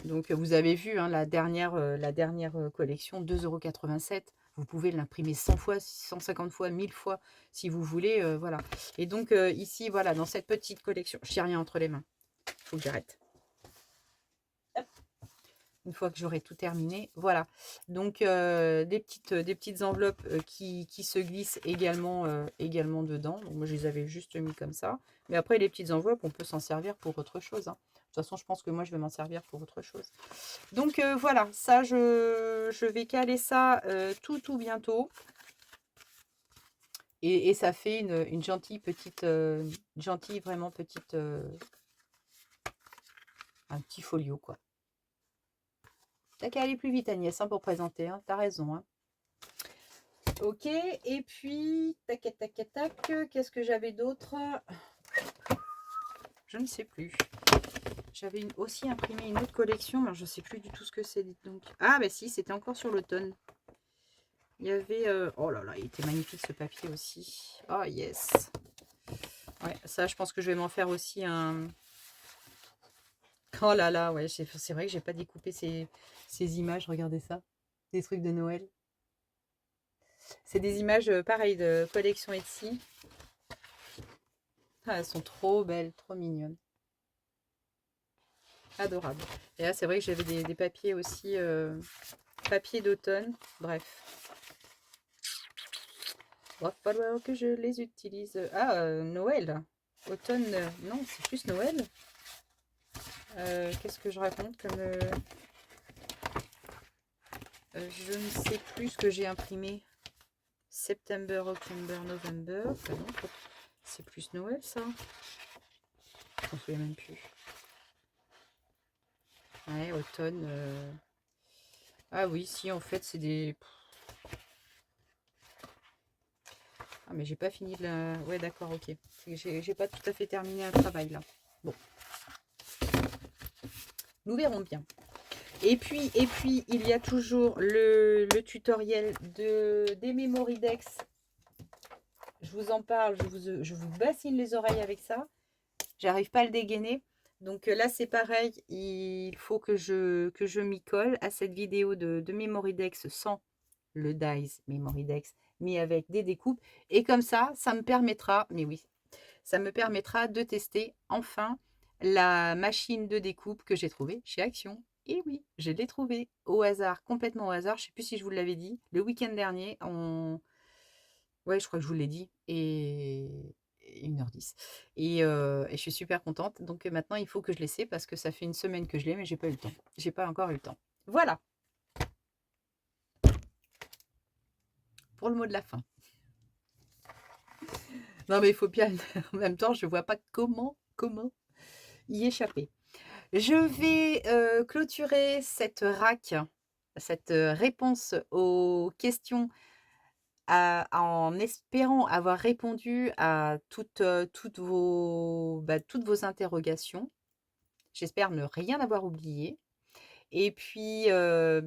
[SPEAKER 1] Donc, vous avez vu hein, la dernière collection, 2,87 €. Vous pouvez l'imprimer 100 fois, 150 fois, 1000 fois si vous voulez. Voilà. Et donc, ici, voilà, dans cette petite collection, je n'ai rien entre les mains. Il faut que j'arrête. Une fois que j'aurai tout terminé, voilà. Donc, des petites enveloppes qui se glissent également dedans. Donc, moi, je les avais juste mis comme ça. Mais après, les petites enveloppes, on peut s'en servir pour autre chose. Hein. De toute façon, je pense que moi, je vais m'en servir pour autre chose. Donc, voilà. Ça, je vais caler ça tout bientôt. Et ça fait une gentille petite... vraiment petite... un petit folio, quoi. T'as qu'à aller plus vite, Agnès, hein, pour présenter. Hein. T'as raison. Hein. Ok, et puis, tac, qu'est-ce que j'avais d'autre? Je ne sais plus. J'avais aussi imprimé une autre collection, mais je ne sais plus du tout ce que c'est. Donc. Ah, bah si, c'était encore sur l'automne. Il y avait... oh là là, il était magnifique ce papier aussi. Oh yes. Ouais, ça, je pense que je vais m'en faire aussi un... Oh là là, ouais, c'est vrai que j'ai pas découpé ces images, regardez ça. Des trucs de Noël. C'est des images, pareil, de collection Etsy. Ah, elles sont trop belles, trop mignonnes. Adorable. Et là, c'est vrai que j'avais des papiers aussi, papier d'automne. Bref. Va falloir que je les utilise. Ah, Noël. Automne. Non, c'est plus Noël. Qu'est-ce que je raconte comme... je ne sais plus ce que j'ai imprimé. September, October, November. Ah non, c'est plus Noël, ça. Je m'en souviens même plus. Ouais, automne. Ah oui, si, en fait, c'est des... Ah, mais j'ai pas fini de la... Ouais, d'accord, ok. J'ai pas tout à fait terminé un travail, là. Bon, nous verrons bien. Et puis, il y a toujours le tutoriel des Memoridex. Je vous en parle, je vous bassine les oreilles avec ça. J'arrive pas à le dégainer. Donc là, c'est pareil. Il faut que je m'y colle à cette vidéo de Memoridex sans le Dies Memoridex, mais avec des découpes. Et comme ça me permettra, mais oui, ça me permettra de tester enfin la machine de découpe que j'ai trouvée chez Action. Et oui, je l'ai trouvée au hasard, complètement au hasard. Je ne sais plus si je vous l'avais dit. Le week-end dernier, ouais, je crois que je vous l'ai dit. Et 1h10. Et je suis super contente. Donc maintenant, il faut que je l'essaie parce que ça fait une semaine que je l'ai, mais j'ai pas eu le temps. J'ai pas encore eu le temps. Voilà pour le mot de la fin. Non, mais il faut bien. En même temps, je vois pas comment y échapper. Je vais clôturer cette RAC, cette réponse aux questions en espérant avoir répondu à toutes vos interrogations. J'espère ne rien avoir oublié. Et puis,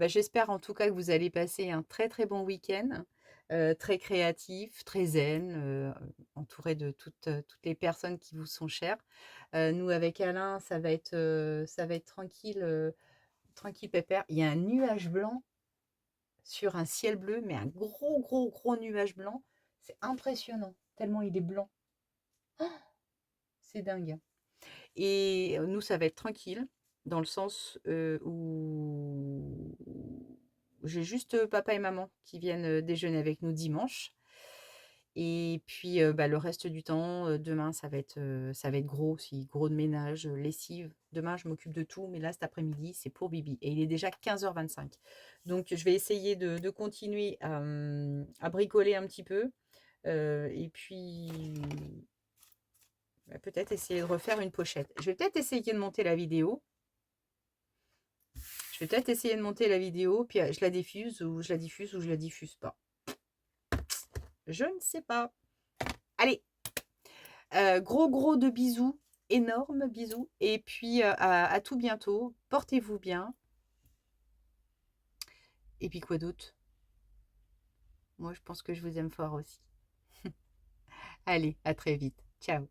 [SPEAKER 1] j'espère en tout cas que vous allez passer un très très bon week-end, très créatif, très zen, entouré de toutes les personnes qui vous sont chères. Nous, avec Alain, ça va être tranquille, tranquille pépère. Il y a un nuage blanc sur un ciel bleu, mais un gros, gros, gros nuage blanc. C'est impressionnant, tellement il est blanc. C'est dingue. Et nous, ça va être tranquille, dans le sens où j'ai juste papa et maman qui viennent déjeuner avec nous dimanche. Et puis le reste du temps, demain, ça va être gros aussi, gros de ménage, lessive. Demain, je m'occupe de tout, mais là, cet après-midi, c'est pour Bibi. Et il est déjà 15h25. Donc, je vais essayer de continuer à bricoler un petit peu. Et puis, peut-être essayer de refaire une pochette. Je vais peut-être essayer de monter la vidéo. Je vais peut-être essayer de monter la vidéo, puis je la diffuse ou je la diffuse ou je la diffuse pas. Je ne sais pas. Allez, gros gros de bisous, énormes bisous. Et puis à tout bientôt. Portez-vous bien. Et puis quoi d'autre? Moi, je pense que je vous aime fort aussi. Allez, à très vite. Ciao.